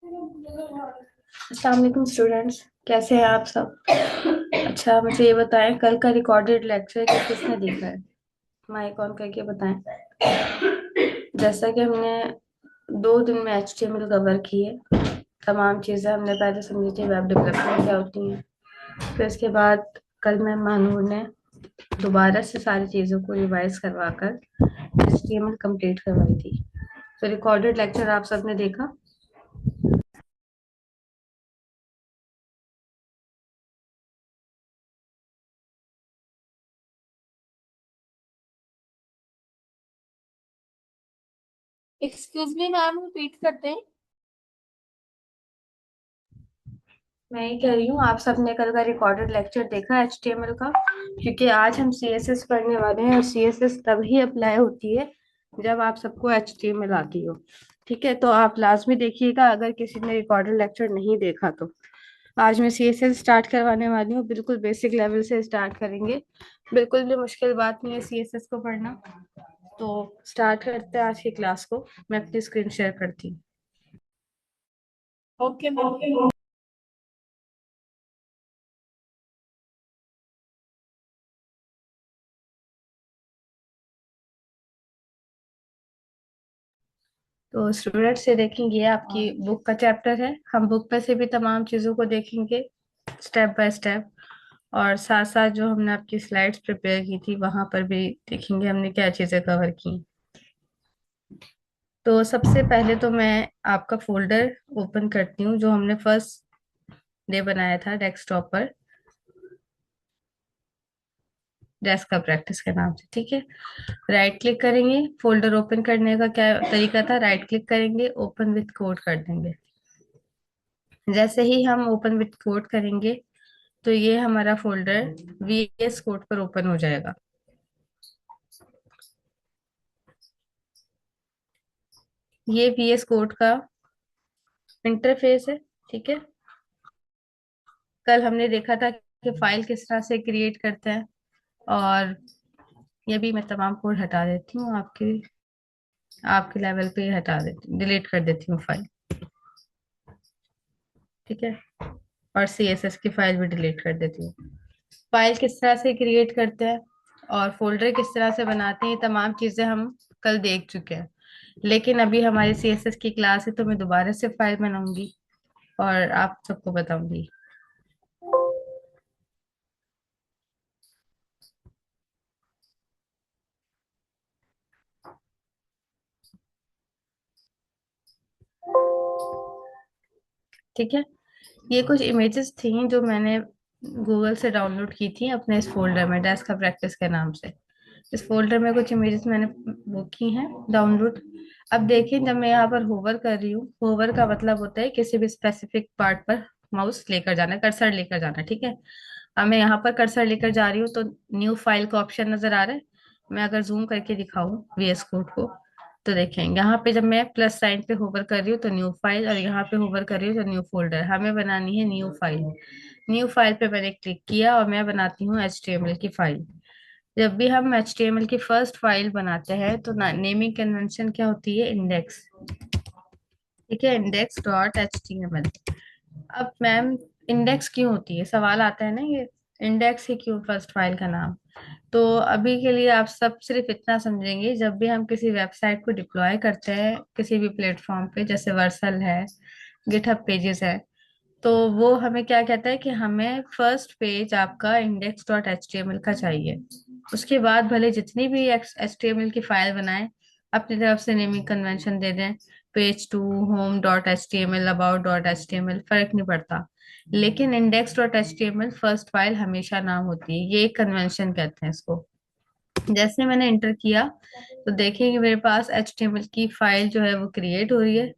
अस्सलाम वालेकुम स्टूडेंट्स, कैसे हैं आप सब। अच्छा, मुझे ये बताएं, कल का रिकॉर्डेड लेक्चर किसने देखा है। माइक ऑन करके बताएं। जैसा कि हमने 2 दिन में HTML कवर की है, तमाम चीज़ें हमने पहले समझी थी, वेब डेवलपमेंट क्या होती हैं। फिर इसके बाद कल मैम मानूर ने दोबारा से सारी चीज़ों को रिवाइज करवा कर HTML कंप्लीट करवाई थी। तो रिकॉर्डेड लेक्चर आप सबने देखा। एक्सक्यूज मी मैम, रिपीट करते हैं। मैं ये कह रही हूँ, आप सबने कल का रिकॉर्डेड लेक्चर देखा HTML का, क्योंकि आज हम CSS पढ़ने वाले हैं और CSS तभी अप्लाई होती है जब आप सबको HTML आती हो। ठीक है, तो आप लाजमी देखिएगा अगर किसी ने रिकॉर्डेड लेक्चर नहीं देखा तो। आज मैं CSS स्टार्ट करवाने वाली हूँ, बिल्कुल बेसिक लेवल से स्टार्ट करेंगे। बिल्कुल भी मुश्किल बात नहीं है CSS को पढ़ना। तो स्टार्ट करते हैं आज की क्लास को। मैं अपनी स्क्रीन शेयर करती हूँ। Okay ma'am. तो स्टूडेंट से देखेंगे, ये आपकी बुक का चैप्टर है। हम बुक पे से भी तमाम चीजों को देखेंगे स्टेप बाय स्टेप, और साथ साथ जो हमने आपकी स्लाइड्स प्रिपेयर की थी वहां पर भी देखेंगे हमने क्या चीजें कवर की। तो सबसे पहले तो मैं आपका फोल्डर ओपन करती हूँ जो हमने फर्स्ट डे बनाया था डेस्कटॉप पर, डेस्क का प्रैक्टिस के नाम से। ठीक है, राइट क्लिक करेंगे। फोल्डर ओपन करने का क्या तरीका था, राइट क्लिक करेंगे, ओपन विथ कोड कर देंगे। जैसे ही हम ओपन विथ कोड करेंगे तो ये हमारा फोल्डर VS कोड पर ओपन हो जाएगा। ये VS कोड का इंटरफेस है। ठीक है, कल हमने देखा था कि फाइल किस तरह से क्रिएट करते हैं। और ये भी मैं तमाम कोड हटा देती हूँ, आपके आपके लेवल पे हटा देती हूँ, डिलीट कर देती हूँ फाइल। ठीक है, और CSS की फाइल भी डिलीट कर देती हूँ। फाइल किस तरह से क्रिएट करते हैं और फोल्डर किस तरह से बनाते हैं, ये तमाम चीजें हम कल देख चुके हैं। लेकिन अभी हमारी CSS की क्लास है तो मैं दोबारा से फाइल बनाऊंगी और आप सबको बताऊंगी। ठीक है, ये कुछ इमेजेस थी जो मैंने गूगल से डाउनलोड की थी अपने इस फोल्डर में, डेस्क का प्रैक्टिस के नाम से। इस फोल्डर में कुछ इमेजेस मैंने वो की हैं डाउनलोड। अब देखिए, जब मैं यहाँ पर होवर कर रही हूँ, होवर का मतलब होता है किसी भी स्पेसिफिक पार्ट पर माउस लेकर जाना, कर्सर लेकर जाना। ठीक है, अब मैं यहाँ पर कर्सर लेकर जा रही हूँ तो न्यू फाइल का ऑप्शन नजर आ रहा है। मैं अगर जूम करके दिखाऊं VS कोड को तो देखें, यहाँ पे जब मैं प्लस साइन पे होवर कर रही हूँ तो न्यू फाइल, और यहाँ पे होवर कर रही हूँ तो न्यू फोल्डर। हमें बनानी है न्यू फाइल। न्यू फाइल पे मैंने क्लिक किया और मैं बनाती हूँ HTML की फाइल। जब भी हम HTML की फर्स्ट फाइल बनाते हैं तो नेमिंग कन्वेंशन क्या होती है, इंडेक्स। ठीक है, इंडेक्स डॉट HTML। अब मैम, इंडेक्स क्यों होती है, सवाल आता है ना ये, इंडेक्स ही क्यों फर्स्ट फाइल का नाम। तो अभी के लिए आप सब सिर्फ इतना समझेंगे, जब भी हम किसी वेबसाइट को डिप्लॉय करते हैं किसी भी प्लेटफॉर्म पे, जैसे वर्सल है, गिटहब पेजेस है, तो वो हमें क्या कहता है कि हमें फर्स्ट पेज आपका इंडेक्स डॉट HTML का चाहिए। उसके बाद भले जितनी भी HTML की फाइल बनाएं, अपनी तरफ से नेमिंग कन्वेंशन दे दें, page 2, home dot HTML, about dot HTML, फर्क नहीं पड़ता। लेकिन index dot HTML first file हमेशा नाम होती है, ये एक कन्वेंशन कहते हैं इसको। जैसे मैंने इंटर किया तो देखिए कि मेरे पास HTML की फाइल जो है वो क्रिएट हो रही है।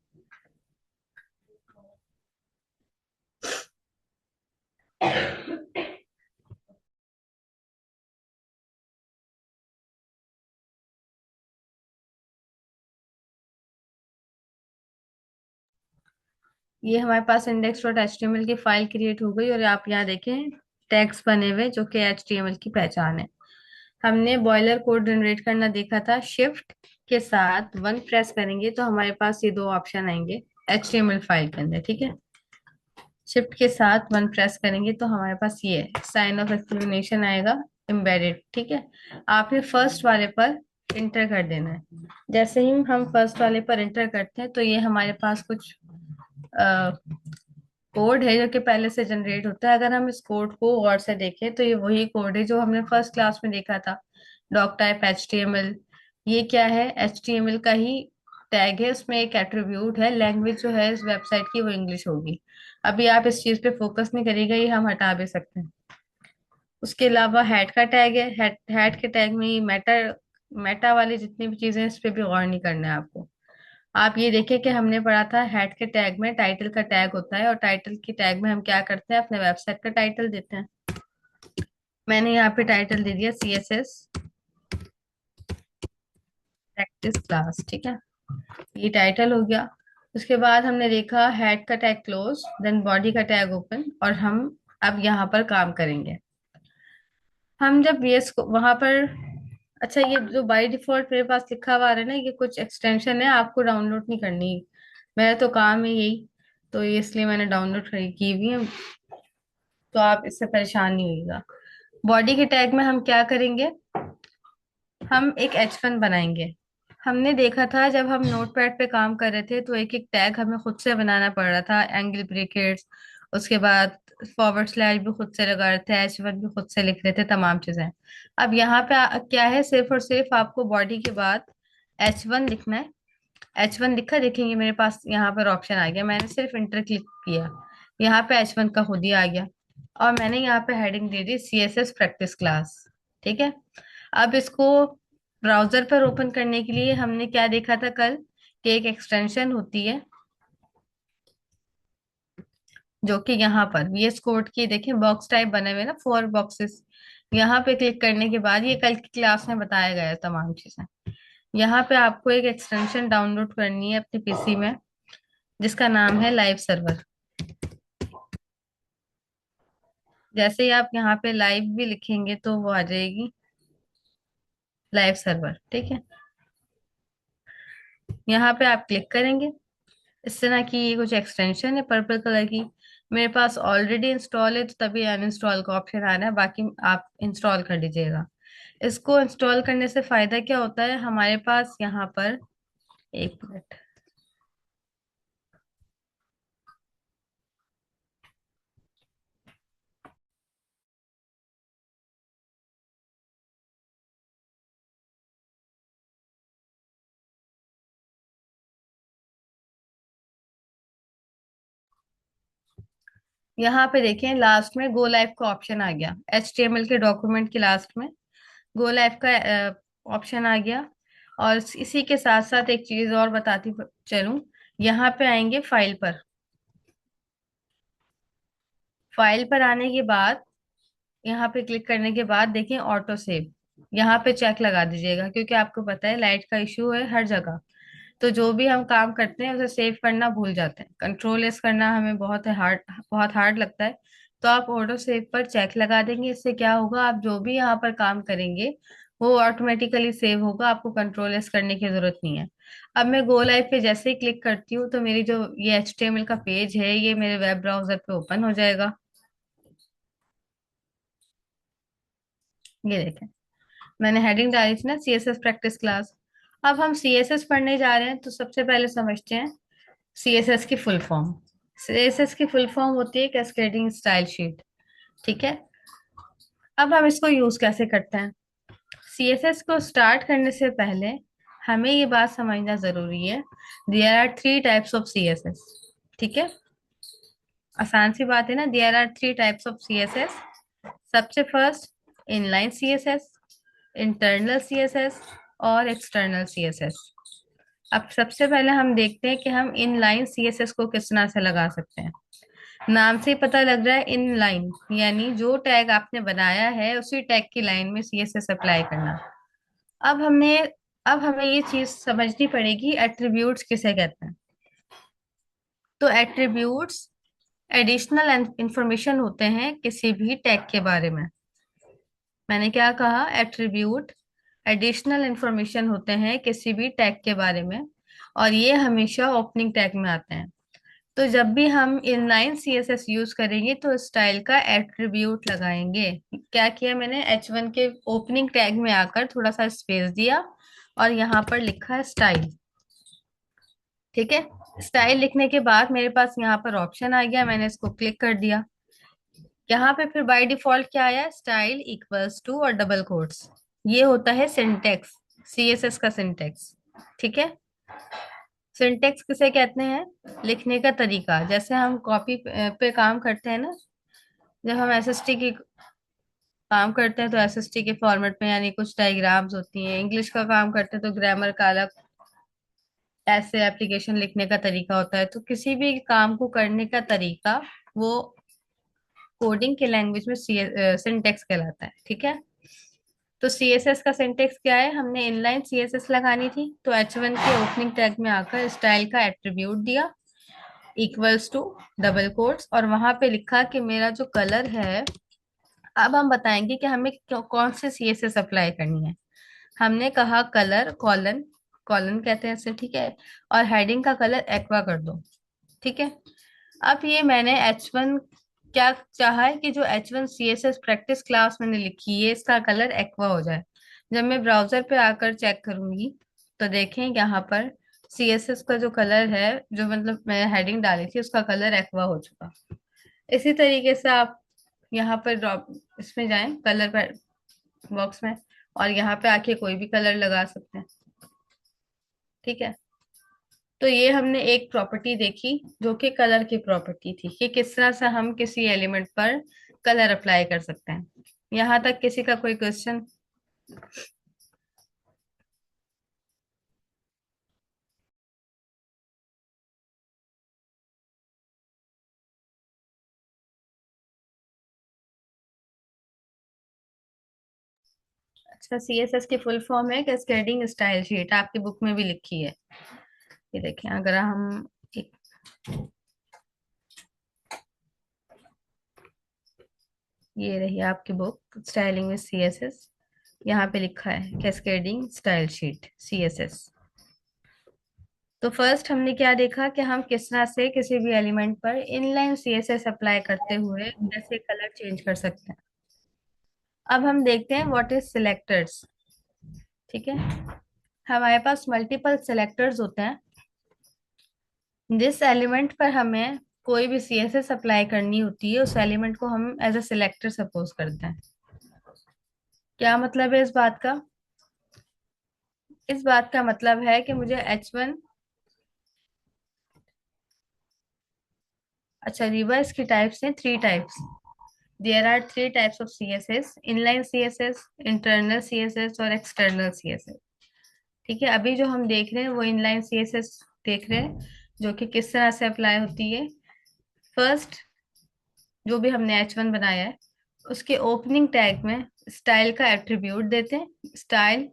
ये हमारे पास इंडेक्स डॉट HTML की फाइल क्रिएट हो गई, और आप यहाँ देखें टैग्स बने हुए जो कि HTML की पहचान है। हमने बॉयलर कोड जनरेट करना देखा था, शिफ्ट के साथ 1 प्रेस करेंगे तो हमारे पास ये 2 ऑप्शन आएंगे, HTML फाइल के अंदर, ठीक है। शिफ्ट के साथ वन प्रेस करेंगे तो हमारे पास ये साइन ऑफ एक्सक्लेमेशन आएगा, एम्बेडेड, ठीक है। आपने फर्स्ट वाले पर इंटर कर देना है। जैसे ही हम फर्स्ट वाले पर इंटर करते हैं तो ये हमारे पास कुछ कोड है जो कि पहले से जनरेट होता है। अगर हम इस कोड को गौर से देखें तो ये वही कोड है जो हमने फर्स्ट क्लास में देखा था, डॉक टाइप HTML। ये क्या है, HTML का ही टैग है, उसमें एक एट्रीब्यूट है। लैंग्वेज जो है इस वेबसाइट की वो इंग्लिश होगी। अभी आप इस चीज पे फोकस नहीं करिएगा, ये हम हटा भी सकते हैं। उसके अलावा हैट का टैग है। हैट के टैग में ये मेटा मेटा वाली जितनी भी चीजें हैं, इस पे भी गौर नहीं करना है आपको। आप ये देखें कि हमने पढ़ा था हेड के टैग में टाइटल का टैग होता है, और टाइटल के टैग में हम क्या करते हैं, अपने वेबसाइट का टाइटल देते हैं। मैंने यहाँ पे टाइटल दे दिया CSS प्रैक्टिस क्लास, ठीक है। ये टाइटल हो गया। उसके बाद हमने देखा हेड का टैग क्लोज, देन बॉडी का टैग ओपन, और हम अब यहाँ पर काम करेंगे। हम जब को वहां पर, अच्छा ये जो बाय डिफॉल्ट मेरे पास लिखा हुआ आ रहा है ना, ये कुछ एक्सटेंशन है, आपको डाउनलोड नहीं करनी। मेरा तो काम है यही, तो ये इसलिए मैंने डाउनलोड की हुई है, तो आप इससे परेशान नहीं होइएगा। बॉडी के टैग में हम क्या करेंगे, हम एक H1 बनाएंगे। हमने देखा था जब हम नोटपैड पे काम कर रहे थे तो एक एक टैग हमें खुद से बनाना पड़ रहा था, एंगल ब्रेकेट्स, उसके बाद फॉरवर्ड स्लैश भी खुद से लगा रहे थे, H1 भी खुद से लिख रहे थे, तमाम चीजें। अब यहाँ पे क्या है, सिर्फ और सिर्फ आपको बॉडी के बाद H1 लिखना है। H1 लिखा, देखेंगे मेरे पास यहाँ पर ऑप्शन आ गया, मैंने सिर्फ इंटर क्लिक किया, यहाँ पे H1 का खुद ही आ गया। और मैंने यहाँ पे हेडिंग दे दी CSS प्रैक्टिस क्लास, ठीक है। अब इसको ब्राउजर पर ओपन करने के लिए हमने क्या देखा था कल, कि एक एक्सटेंशन होती है जो कि यहाँ पर VS कोड की, देखें बॉक्स टाइप बने हुए ना, 4 बॉक्सेस। यहाँ पे क्लिक करने के बाद, ये कल की क्लास में बताया गया है तमाम चीजें। यहाँ पे आपको एक एक्सटेंशन डाउनलोड करनी है अपने PC में, जिसका नाम है लाइव सर्वर। जैसे ही आप यहाँ पे लाइव भी लिखेंगे तो वो आ जाएगी, लाइव सर्वर, ठीक है। यहाँ पे आप क्लिक करेंगे। इस तरह की ये कुछ एक्सटेंशन है पर्पल कलर की, मेरे पास ऑलरेडी इंस्टॉल है तो तभी अनइंस्टॉल का ऑप्शन आ रहा है, बाकी आप इंस्टॉल कर लीजिएगा। इसको इंस्टॉल करने से फायदा क्या होता है हमारे पास यहाँ पर, एक मिनट। यहाँ पे देखें लास्ट में गो लाइव का ऑप्शन आ गया, HTML के डॉक्यूमेंट के लास्ट में गो लाइव का ऑप्शन आ गया। और इसी के साथ साथ एक चीज और बताती चलूं, यहाँ पे आएंगे फाइल पर। फाइल पर आने के बाद, यहाँ पे क्लिक करने के बाद देखें ऑटो सेव, यहाँ पे चेक लगा दीजिएगा, क्योंकि आपको पता है लाइट का इशू है हर जगह। तो जो भी हम काम करते हैं उसे सेव करना भूल जाते हैं, कंट्रोल एस करना हमें बहुत हार्ड लगता है। तो आप ऑटो सेव पर चेक लगा देंगे, इससे क्या होगा, आप जो भी यहाँ पर काम करेंगे वो ऑटोमेटिकली सेव होगा, आपको कंट्रोल एस करने की जरूरत नहीं है। अब मैं गो लाइव पे जैसे ही क्लिक करती हूँ तो मेरी जो ये HTML का पेज है ये मेरे वेब ब्राउजर पे ओपन हो जाएगा। ये देखें, मैंने हेडिंग डाली थी ना CSS प्रैक्टिस क्लास। अब हम CSS पढ़ने जा रहे हैं तो सबसे पहले समझते हैं CSS की फुल फॉर्म। CSS की फुल फॉर्म होती है कैस्केडिंग स्टाइल शीट, ठीक है। अब हम इसको यूज कैसे करते हैं, CSS को स्टार्ट करने से पहले हमें ये बात समझना जरूरी है, there are 3 types of CSS, ठीक है। आसान सी बात है ना, there are 3 types of CSS। सबसे first inline CSS, internal CSS, और एक्सटर्नल CSS। अब सबसे पहले हम देखते हैं कि हम इनलाइन CSS को किस तरह से लगा सकते हैं। नाम से ही पता लग रहा है इनलाइन, यानी जो टैग आपने बनाया है उसी टैग की लाइन में CSS अप्लाई करना। अब हमने अब हमें ये चीज समझनी पड़ेगी, एट्रीब्यूट्स किसे कहते हैं। तो एट्रीब्यूट्स एडिशनल इंफॉर्मेशन होते हैं किसी भी टैग के बारे में। मैंने क्या कहा, एट्रीब्यूट एडिशनल इंफॉर्मेशन होते हैं किसी भी टैग के बारे में, और ये हमेशा ओपनिंग टैग में आते हैं। तो जब भी हम इनलाइन सीएसएस यूज करेंगे तो स्टाइल का एट्रीब्यूट लगाएंगे। क्या किया मैंने, H1 के ओपनिंग टैग में आकर थोड़ा सा स्पेस दिया और यहाँ पर लिखा है स्टाइल। ठीक है, स्टाइल लिखने के बाद मेरे पास यहाँ पर ऑप्शन आ गया, मैंने इसको क्लिक कर दिया। यहाँ पे फिर बाय डिफॉल्ट क्या आया, स्टाइल इक्वल्स टू और डबल कोट्स। ये होता है सिंटेक्स, सीएसएस का सिंटेक्स। ठीक है, सिंटेक्स किसे कहते हैं, लिखने का तरीका। जैसे हम कॉपी पे काम करते हैं ना, जब हम एसएसटी की काम करते हैं तो एसएसटी के फॉर्मेट में, यानी कुछ डायग्राम्स होती हैं। इंग्लिश का काम करते हैं तो ग्रामर का अलग ऐसे एप्लीकेशन लिखने का तरीका होता है। तो किसी भी काम को करने का तरीका वो कोडिंग के लैंग्वेज में सिंटेक्स कहलाता है। ठीक है, तो सीएसएस का सिंटेक्स क्या है, हमने इनलाइन सीएसएस लगानी थी तो H1 के ओपनिंग टैग में आकर स्टाइल का एट्रीब्यूट दिया इक्वल्स टू डबल कोट्स, और वहां पे लिखा कि मेरा जो कलर है। अब हम बताएंगे कि हमें कौन से सीएसएस अप्लाई करनी है। हमने कहा कलर कॉलन, कॉलन कहते हैं इसे, ठीक है, और हेडिंग का कलर एक्वा कर दो। ठीक है, अब ये मैंने H1 क्या चाहा है कि जो H1 CSS प्रैक्टिस क्लास मैंने लिखी है इसका कलर एक्वा हो जाए। जब मैं ब्राउजर पे आकर चेक करूंगी तो देखें यहाँ पर CSS का जो कलर है, जो मतलब मैं हेडिंग डाली थी, उसका कलर एक्वा हो चुका। इसी तरीके से आप यहाँ पर ड्रॉप इसमें जाएं कलर पर बॉक्स में, और यहाँ पे आके कोई भी कलर लगा सकते हैं। ठीक है, तो ये हमने एक प्रॉपर्टी देखी जो कि कलर की प्रॉपर्टी थी, कि किस तरह से हम किसी एलिमेंट पर कलर अप्लाई कर सकते हैं। यहाँ तक किसी का कोई क्वेश्चन? अच्छा, सीएसएस की फुल फॉर्म है कैस्केडिंग स्टाइल शीट, आपकी बुक में भी लिखी है। ये देखें, अगर हम एक, ये रही आपकी बुक स्टाइलिंग विद सीएसएस, यहाँ पे लिखा है कैस्केडिंग स्टाइल शीट सीएसएस। तो फर्स्ट हमने क्या देखा कि हम किस तरह से किसी भी एलिमेंट पर इनलाइन सीएसएस अप्लाई करते हुए कैसे कलर चेंज कर सकते हैं। अब हम देखते हैं व्हाट इज सिलेक्टर्स। ठीक है, हमारे पास मल्टीपल सिलेक्टर्स होते हैं। जिस एलिमेंट पर हमें कोई भी सीएसएस अप्लाई करनी होती है उस एलिमेंट को हम एज अ सिलेक्टर सपोज करते हैं। क्या मतलब है इस बात का, इस बात का मतलब है कि मुझे H1, अच्छा रिवर्स की टाइप्स हैं, three types. There are three types of CSS, inline CSS, internal CSS और एक्सटर्नल सीएसएस। ठीक है, अभी जो हम देख रहे हैं वो इनलाइन सीएसएस देख रहे हैं, जो कि किस तरह से अप्लाई होती है। फर्स्ट, जो भी हमने H1 बनाया है उसके ओपनिंग टैग में स्टाइल का एट्रीब्यूट देते हैं, style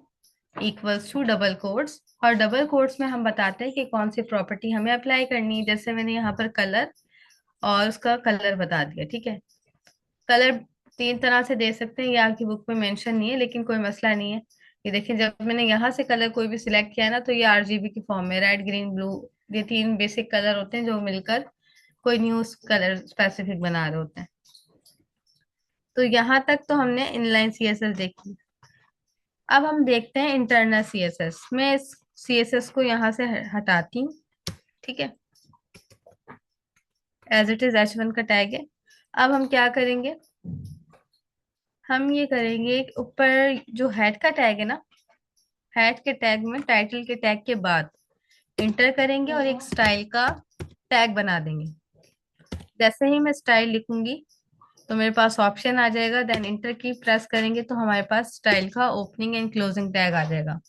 equals to double quotes, और डबल कोट्स में हम बताते हैं कि कौन सी प्रॉपर्टी हमें अप्लाई करनी है। जैसे मैंने यहाँ पर कलर और उसका कलर बता दिया। ठीक है, कलर तीन तरह से दे सकते हैं, ये आपकी बुक में मेंशन नहीं है लेकिन कोई मसला नहीं है। ये देखिए, जब मैंने यहाँ से कलर कोई भी सिलेक्ट किया ना तो ये आरजीबी की फॉर्म में, रेड ग्रीन ब्लू, ये तीन बेसिक कलर होते हैं जो मिलकर कोई न्यू कलर स्पेसिफिक बना रहे होते हैं। तो यहाँ तक तो हमने इनलाइन सीएसएस देखी। अब हम देखते हैं इंटरनल सीएसएस। मैं इस सीएसएस को यहाँ से हटाती हूँ। ठीक है, एज इट इज H1 का टैग है। अब हम क्या करेंगे, हम ये करेंगे कि ऊपर जो हेड का टैग है ना, हेड के टैग में टाइटल के टैग के बाद इंटर करेंगे और एक स्टाइल का टैग बना देंगे। जैसे ही मैं स्टाइल लिखूंगी तो मेरे पास ऑप्शन आ जाएगा, देन इंटर की प्रेस करेंगे तो हमारे पास स्टाइल का ओपनिंग एंड क्लोजिंग टैग आ जाएगा।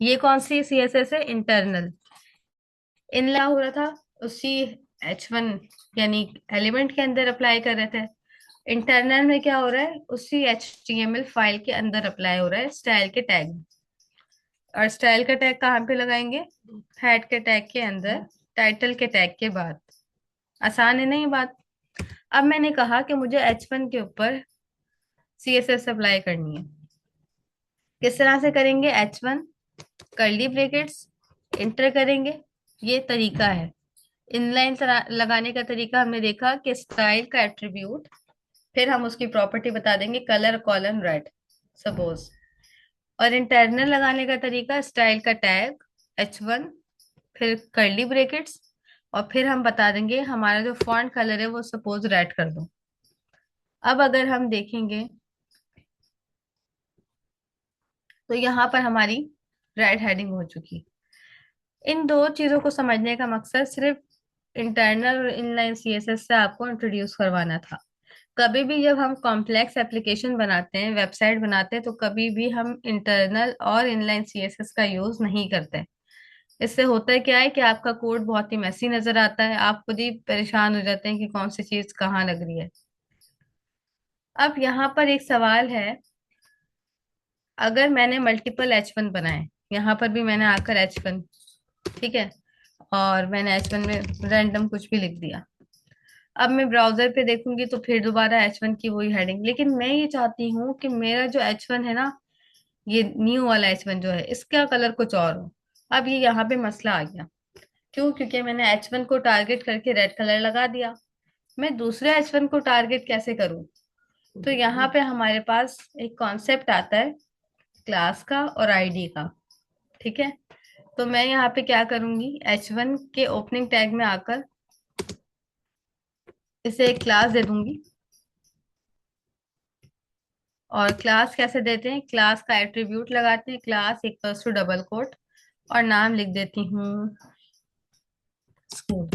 ये कौन सी सीएसएस है, इंटरनल। इनला हो रहा था उसी H1 यानी एलिमेंट के अंदर अप्लाई कर रहे थे। इंटरनल में क्या हो रहा है, उसी HTML फाइल के अंदर अप्लाई हो रहा है स्टाइल के टैग। और स्टाइल का टैग कहाँ पे लगाएंगे, हेड के टैग के अंदर, टाइटल के टैग के बाद। आसान है नहीं बात। अब मैंने कहा कि मुझे H1 के ऊपर CSS अप्लाई करनी है। किस तरह से करेंगे, H1 कर्ली ब्रैकेट्स, इंटर करेंगे, ये तरीका है। इनलाइन लगाने का तरीका हमने देखा कि स्टाइल का एट्रीब्यूट, फिर हम उसकी प्रॉपर्टी बता देंगे कलर कॉलन रेड सपोज। और इंटरनल लगाने का तरीका स्टाइल का टैग H1, फिर कर्ली ब्रैकेट्स, और फिर हम बता देंगे हमारा जो फॉन्ट कलर है वो सपोज रेड कर दो। अब अगर हम देखेंगे तो यहाँ पर हमारी रेड हेडिंग हो चुकी। इन दो चीजों को समझने का मकसद सिर्फ इंटरनल और इनलाइन सीएसएस से आपको इंट्रोड्यूस करवाना था। कभी भी जब हम कॉम्प्लेक्स एप्लीकेशन बनाते हैं, वेबसाइट बनाते हैं, तो कभी भी हम इंटरनल और इनलाइन सीएसएस का यूज नहीं करते। इससे होता है क्या है कि आपका कोड बहुत ही मेसी नजर आता है, आप खुद ही परेशान हो जाते हैं कि कौन सी चीज कहाँ लग रही है। अब यहाँ पर एक सवाल है, अगर मैंने मल्टीपल H1 बनाए, यहाँ पर भी मैंने आकर H1, ठीक है, और मैंने H1 में रैंडम कुछ भी लिख दिया। अब मैं ब्राउजर पे देखूंगी तो फिर दोबारा H1 की वही हेडिंग, लेकिन मैं ये चाहती हूँ कि मेरा जो H1 है ना, ये न्यू वाला H1 जो है, इसका कलर कुछ और हो। अब ये यहाँ पे मसला आ गया। क्यों? क्योंकि मैंने H1 को टारगेट करके रेड कलर लगा दिया। मैं दूसरे H1 को टारगेट कैसे करूं? तो यहाँ पे हमारे पास एक कॉन्सेप्ट आता है क्लास का और आईडी का, ठीक है। तो मैं यहाँ पे क्या करूंगी, H1 के ओपनिंग टैग में आकर इसे एक क्लास दे दूंगी। और क्लास कैसे देते हैं, क्लास का एट्रीब्यूट लगाते हैं, class equals to double quote, और नाम लिख देती हूँ स्कूल।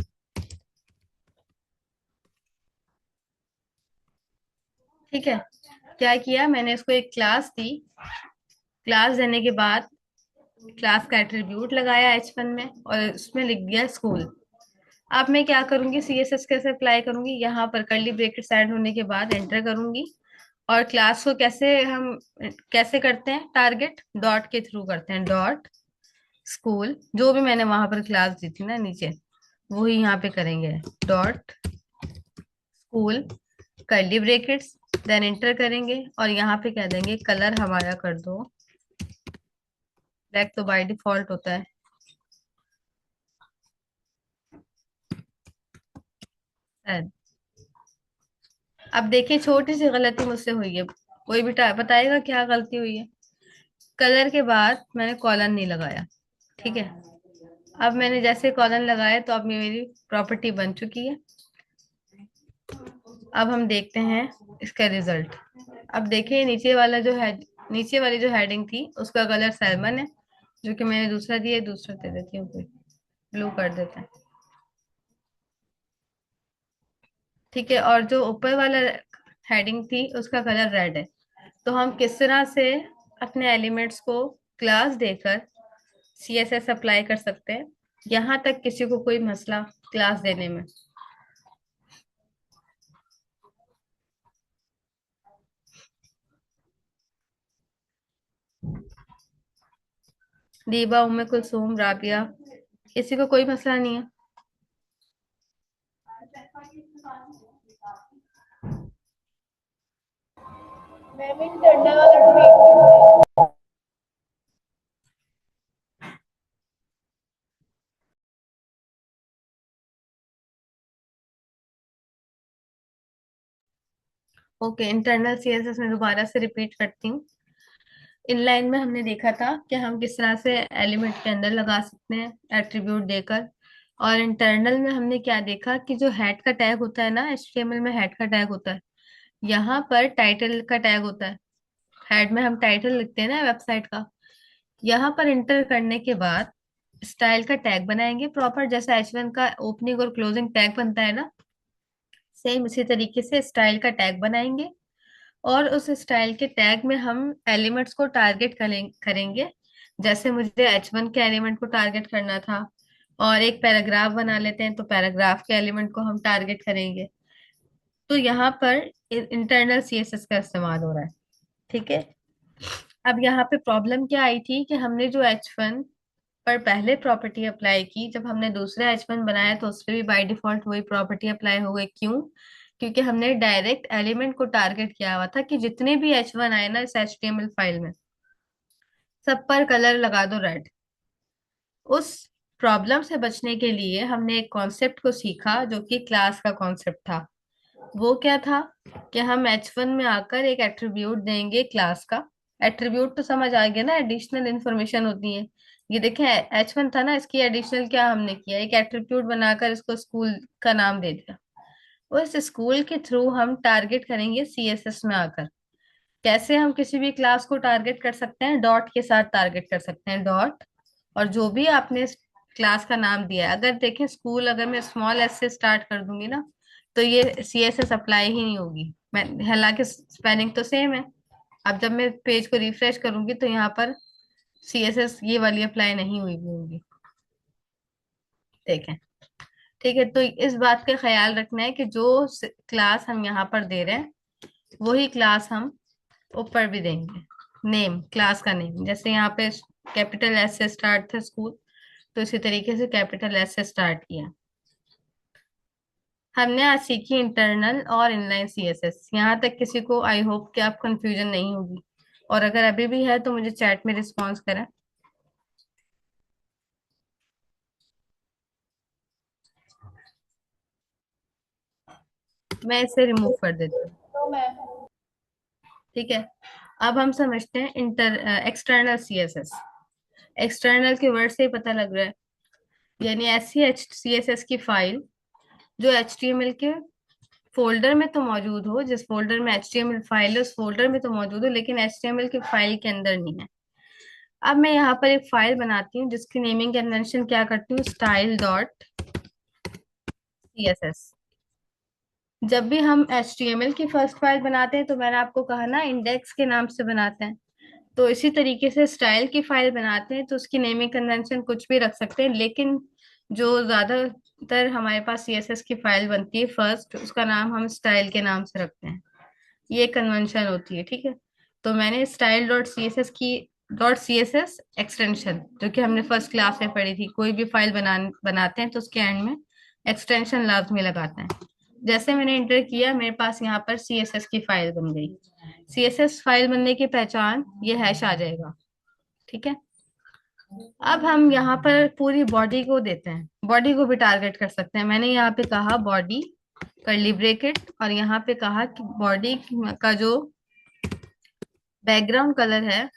ठीक है। क्या किया, मैंने इसको एक क्लास दी। क्लास देने के बाद क्लास का एट्रीब्यूट लगाया H1 में और उसमें लिख दिया स्कूल। अब मैं क्या करूंगी, सीएसएस कैसे अप्लाई करूंगी, यहाँ पर कर्ली ब्रैकेट्स ऐड होने के बाद एंटर करूंगी। और क्लास को कैसे हम कैसे करते हैं, टारगेट डॉट के थ्रू करते हैं, डॉट स्कूल, जो भी मैंने वहां पर क्लास दी थी ना नीचे, वही यहाँ पे करेंगे, dot school curly brackets, then enter करेंगे और यहाँ पे कह देंगे कलर हमारा कर दो ब्लैक, तो बाय डिफॉल्ट होता है red। अब देखिए छोटी सी गलती मुझसे हुई है, कोई भी बताएगा क्या गलती हुई है। कलर के बाद मैंने कॉलन नहीं लगाया, ठीक है। अब मैंने जैसे कॉलन लगाया तो अब मेरी प्रॉपर्टी बन चुकी है। अब हम देखते हैं इसका रिजल्ट। अब देखिए नीचे वाला जो है, नीचे वाली जो हेडिंग थी उसका कलर सैल्मन है, जो कि मैंने दूसरा दिया, दूसरा दे देती हूँ, कोई ब्लू कर देते हैं, ठीक है। और जो ऊपर वाला हेडिंग थी उसका कलर रेड है। तो हम किस तरह से अपने एलिमेंट्स को क्लास देकर सीएसएस अप्लाई कर सकते हैं, यहाँ तक किसी को कोई मसला क्लास देने में? दीबा, उम्मे कुलसूम, राबिया, किसी को कोई मसला नहीं है? मैम इंटरनल वाला रिपीट। ओके, इंटरनल सीएसएस में दोबारा से रिपीट करती हूँ। इनलाइन में हमने देखा था कि हम किस तरह से एलिमेंट के अंदर लगा सकते हैं एट्रीब्यूट देकर। और इंटरनल में हमने क्या देखा कि जो हेड का टैग होता है ना, एचटीएमएल में हेड का टैग होता है, यहाँ पर टाइटल का टैग होता है। हेड में हम टाइटल लिखते हैं ना वेबसाइट का, यहाँ पर इंटर करने के बाद स्टाइल का टैग बनाएंगे प्रॉपर, जैसा H1 का ओपनिंग और क्लोजिंग टैग बनता है ना, सेम इसी तरीके से स्टाइल का टैग बनाएंगे। और उस स्टाइल के टैग में हम एलिमेंट्स को टारगेट करेंगे। जैसे मुझे H1 के एलिमेंट को टारगेट करना था, और एक पैराग्राफ बना लेते हैं तो पैराग्राफ के एलिमेंट को हम टारगेट करेंगे। तो यहाँ पर इंटरनल सीएसएस का इस्तेमाल हो रहा है, ठीक है। अब यहाँ पे प्रॉब्लम क्या आई थी कि हमने जो H1 पर पहले प्रॉपर्टी अप्लाई की, जब हमने दूसरा H1 बनाया तो उस पर भी बाय डिफॉल्ट वही प्रॉपर्टी अप्लाई हो गई। क्यों? क्योंकि हमने डायरेक्ट एलिमेंट को टारगेट किया हुआ था कि जितने भी H1 आए ना इस HTML फाइल में, सब पर कलर लगा दो रेड। उस प्रॉब्लम से बचने के लिए हमने एक कॉन्सेप्ट को सीखा जो कि क्लास का कॉन्सेप्ट था। वो क्या था कि हम H1 में आकर एक एट्रीब्यूट देंगे क्लास का। एट्रीब्यूट तो समझ आ गया ना, एडिशनल इंफॉर्मेशन होती है। ये देखें, H1 था ना, इसकी एडिशनल क्या हमने किया, एक एट्रीब्यूट बनाकर इसको स्कूल का नाम दे दिया। उस स्कूल के थ्रू हम टारगेट करेंगे CSS में आकर। कैसे हम किसी भी क्लास को टारगेट कर सकते हैं? डॉट के साथ टारगेट कर सकते हैं, डॉट। और जो भी आपने क्लास का नाम दिया है, अगर देखें स्कूल अगर मैं स्मॉल एस से स्टार्ट कर दूंगी ना, तो ये CSS अप्लाई ही नहीं होगी। मैं हालांकि स्पेलिंग तो सेम है। अब जब मैं पेज को रिफ्रेश करूंगी तो यहाँ पर CSS ये वाली अप्लाई नहीं हुई भी होगी। देखें, ठीक है। तो इस बात का ख्याल रखना है कि जो क्लास हम यहाँ पर दे रहे हैं वही क्लास हम ऊपर भी देंगे। नेम, क्लास का नेम, जैसे यहाँ पे कैपिटल एस से स्टार्ट था स्कूल, तो इसी तरीके से कैपिटल एस से स्टार्ट किया। हमने आज सीखी इंटरनल और इनलाइन CSS। यहाँ तक किसी को आई होप कि आप कंफ्यूजन नहीं होगी। और अगर अभी भी है तो मुझे चैट में रिस्पॉन्स करें। मैं इसे रिमूव कर देती हूँ। तो मैं ठीक है। अब हम समझते हैं एक्सटर्नल CSS। एक्सटर्नल के वर्ड से ही पता लग रहा है, यानी ऐसी CSS की फाइल जो HTML के फोल्डर में तो मौजूद हो, जिस फोल्डर में HTML फाइल है उस फोल्डर में तो मौजूद हो, लेकिन HTML के फाइल के अंदर नहीं है। अब मैं यहाँ पर एक फाइल बनाती हूँ जिसकी नेमिंग कन्वेंशन क्या करती हूँ, style.css। जब भी हम HTML की फर्स्ट फाइल बनाते हैं तो मैंने आपको कहा ना, इंडेक्स के नाम से बनाते हैं। तो इसी तरीके से स्टाइल की फाइल बनाते हैं तो उसकी नेमिंग कन्वेंशन कुछ भी रख सकते हैं, लेकिन जो ज्यादातर हमारे पास CSS की फाइल बनती है फर्स्ट, उसका नाम हम स्टाइल के नाम से रखते हैं। ये कन्वेंशन होती है, ठीक है। तो मैंने style.css एक्सटेंशन, जो कि हमने फर्स्ट क्लास में पढ़ी थी, कोई भी फाइल बनाते हैं तो उसके एंड में एक्सटेंशन लाजमी लगाते हैं। जैसे मैंने इंटर किया, मेरे पास यहाँ पर CSS की फाइल बन गई। CSS फाइल बनने की पहचान ये हैश आ जाएगा, ठीक है। अब हम यहाँ पर पूरी बॉडी को देते हैं, बॉडी को भी टारगेट कर सकते हैं। मैंने यहाँ पे कहा बॉडी कर्ली ब्रेकेट, और यहाँ पे कहा कि बॉडी का जो बैकग्राउंड कलर है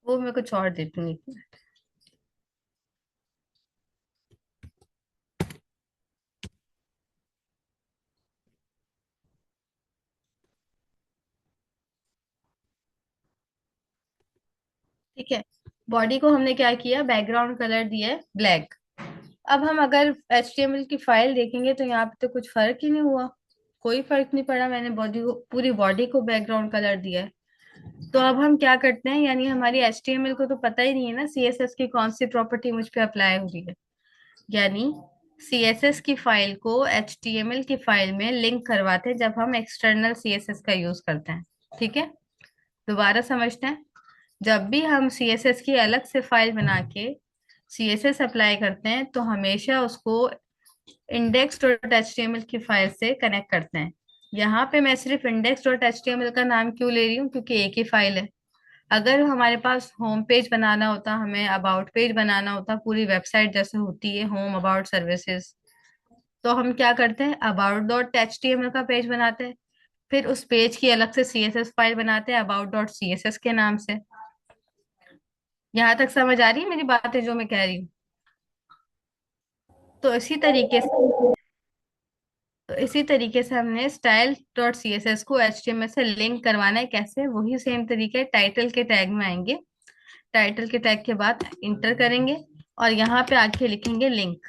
वो मैं कुछ और देती हूँ। ठीक है, बॉडी को हमने क्या किया, बैकग्राउंड कलर दिया है ब्लैक। अब हम अगर HTML की फाइल देखेंगे तो यहाँ पे तो कुछ फर्क ही नहीं हुआ, कोई फर्क नहीं पड़ा। मैंने बॉडी को, पूरी बॉडी को बैकग्राउंड कलर दिया है। तो अब हम क्या करते हैं, यानी हमारी HTML को तो पता ही नहीं है ना CSS की कौन सी प्रॉपर्टी मुझ पे अप्लाई हो रही है। यानी CSS की फाइल को HTML की फाइल में लिंक करवाते हैं जब हम एक्सटर्नल CSS का यूज करते हैं। ठीक है, दोबारा समझते हैं। जब भी हम CSS की अलग से फाइल बना के CSS अप्लाई करते हैं तो हमेशा उसको index.html की फाइल से कनेक्ट करते हैं। यहाँ पे मैं सिर्फ index.html का नाम क्यों ले रही हूँ, क्योंकि एक ही फाइल है। अगर हमारे पास होम पेज बनाना होता, हमें अबाउट पेज बनाना होता, पूरी वेबसाइट जैसे होती है होम अबाउट सर्विसेज, तो हम क्या करते हैं, about.html का पेज बनाते हैं। फिर उस पेज की अलग से CSS फाइल बनाते हैं about.css के नाम से। यहाँ तक समझ आ रही है मेरी बातें जो मैं कह रही हूँ? तो इसी तरीके से तो इसी तरीके से हमने style.css को HTML से लिंक करवाना है। कैसे? वही सेम तरीके टाइटल के टैग में आएंगे। टाइटल के टैग के बाद इंटर करेंगे और यहाँ पे आके लिखेंगे लिंक।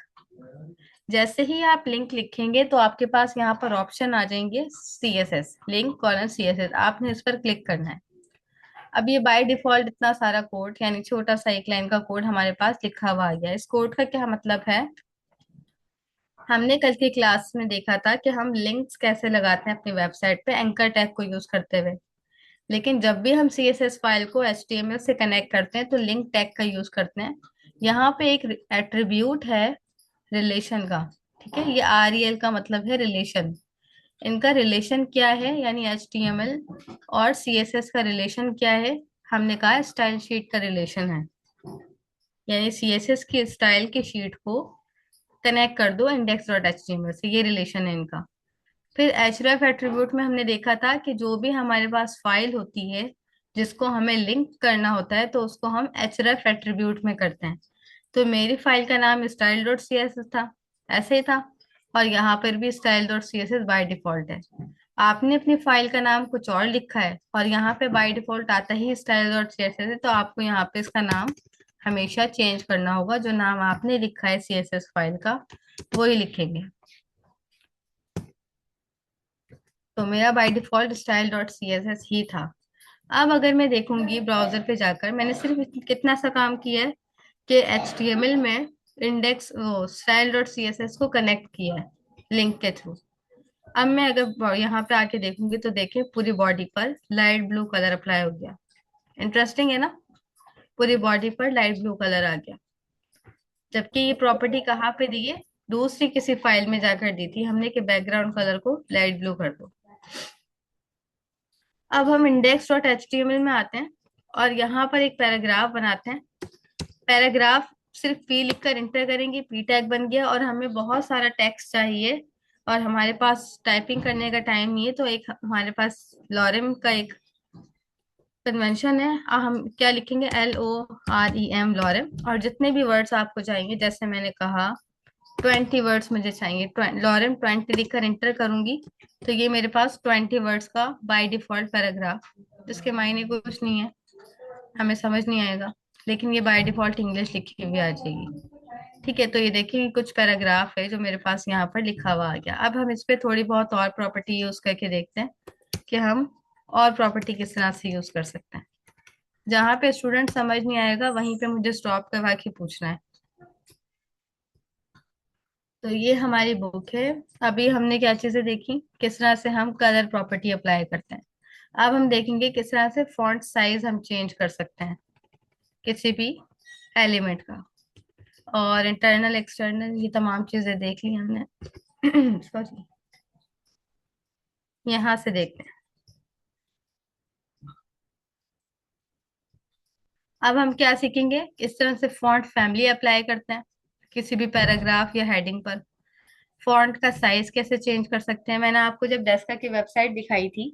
जैसे ही आप लिंक लिखेंगे तो आपके पास यहाँ पर ऑप्शन आ जाएंगे CSS, लिंक कॉलन CSS, आपने इस पर क्लिक करना है। अब ये बाय डिफॉल्ट इतना सारा कोड, यानी छोटा सा एक लाइन का कोड हमारे पास लिखा हुआ आ गया। इस कोड का क्या मतलब है, हमने कल की क्लास में देखा था कि हम लिंक्स कैसे लगाते हैं अपनी वेबसाइट पे एंकर टैग को यूज करते हुए। लेकिन जब भी हम CSS फाइल को HTML से कनेक्ट करते हैं तो लिंक टैग का यूज करते हैं। यहाँ पे एक एट्रीब्यूट है रिलेशन का, ठीक है। ये REL का मतलब है रिलेशन। इनका रिलेशन क्या है, यानी HTML और CSS का रिलेशन क्या है, हमने कहा स्टाइल शीट का रिलेशन है, यानी सीएसएस की स्टाइल की शीट को कनेक्ट कर दो इंडेक्स डॉट एचटीएमएल से, ये रिलेशन है इनका। फिर href एट्रीब्यूट में हमने देखा था कि जो भी हमारे पास फाइल होती है जिसको हमें लिंक करना होता है तो उसको हम href एट्रीब्यूट में करते हैं। तो मेरी फाइल का नाम style dot C S S था, ऐसे ही था। और यहाँ पर भी style dot C S S by default है। आपने अपनी फाइल का नाम कुछ और लिखा है और यहाँ पे बाय डिफॉल्ट आता ही style dot C S S है, तो आपको यहाँ पे इसका नाम हमेशा चेंज करना होगा। जो नाम आपने लिखा है सी एस एस फाइल का वो ही लिखेंगे। तो मेरा by default style dot C S S ही था। अब अगर मैं देखूंगी ब्राउजर पे जाकर, मैंने सिर्फ कितना सा काम किया है कि HTML में इंडेक्स वो style dot C S S को कनेक्ट किया है लिंक के थ्रू। अब मैं अगर यहाँ पे आके देखूंगी तो देखिए पूरी बॉडी पर लाइट ब्लू कलर अप्लाई हो गया। इंटरेस्टिंग है ना, पूरी बॉडी पर लाइट ब्लू कलर आ गया। जबकि ये प्रॉपर्टी कहाँ पे दी है, दूसरी किसी फाइल में जाकर दी थी हमने कि बैकग्राउंड कलर को लाइट ब्लू कर दो। अब हम index dot H T M L में आते हैं और यहाँ पर एक पैराग्राफ बनाते हैं। पैराग्राफ सिर्फ पी लिखकर इंटर करेंगे, पी टैग बन गया। और हमें बहुत सारा टेक्स्ट चाहिए और हमारे पास टाइपिंग करने का टाइम नहीं है, तो एक हमारे पास लॉरेम का एक कन्वेंशन है। हम क्या लिखेंगे, LOREM लॉरेम। और जितने भी वर्ड्स आपको चाहिए, जैसे मैंने कहा 20 वर्ड्स मुझे चाहिए, लॉरेम 20 लिखकर इंटर करूंगी तो ये मेरे पास 20 वर्ड्स का बाय डिफॉल्ट पैराग्राफ, जिसके मायने कुछ नहीं है, हमें समझ नहीं आएगा, लेकिन ये बाय डिफॉल्ट इंग्लिश लिखी हुई आ जाएगी। ठीक है, तो ये देखिए कुछ पैराग्राफ है जो मेरे पास यहाँ पर लिखा हुआ आ गया। अब हम इस पे थोड़ी बहुत और प्रॉपर्टी यूज करके देखते हैं कि हम और प्रॉपर्टी किस तरह से यूज कर सकते हैं। जहां पे स्टूडेंट समझ नहीं आएगा वहीं पे मुझे स्टॉप करवा के पूछना है। तो ये हमारी बुक है। अभी हमने क्या चीजें देखी, किस तरह से हम कलर प्रॉपर्टी अप्लाई करते हैं। अब हम देखेंगे किस तरह से फॉन्ट साइज हम चेंज कर सकते हैं किसी भी एलिमेंट का। और इंटरनल एक्सटर्नल ये तमाम चीजें देख ली हमने। सॉरी, यहाँ से देखते हैं। अब हम क्या सीखेंगे, किस तरह से फॉन्ट फैमिली अप्लाई करते हैं किसी भी पैराग्राफ या हेडिंग पर। फॉन्ट का साइज कैसे चेंज कर सकते हैं। मैंने आपको जब डेस्का की वेबसाइट दिखाई थी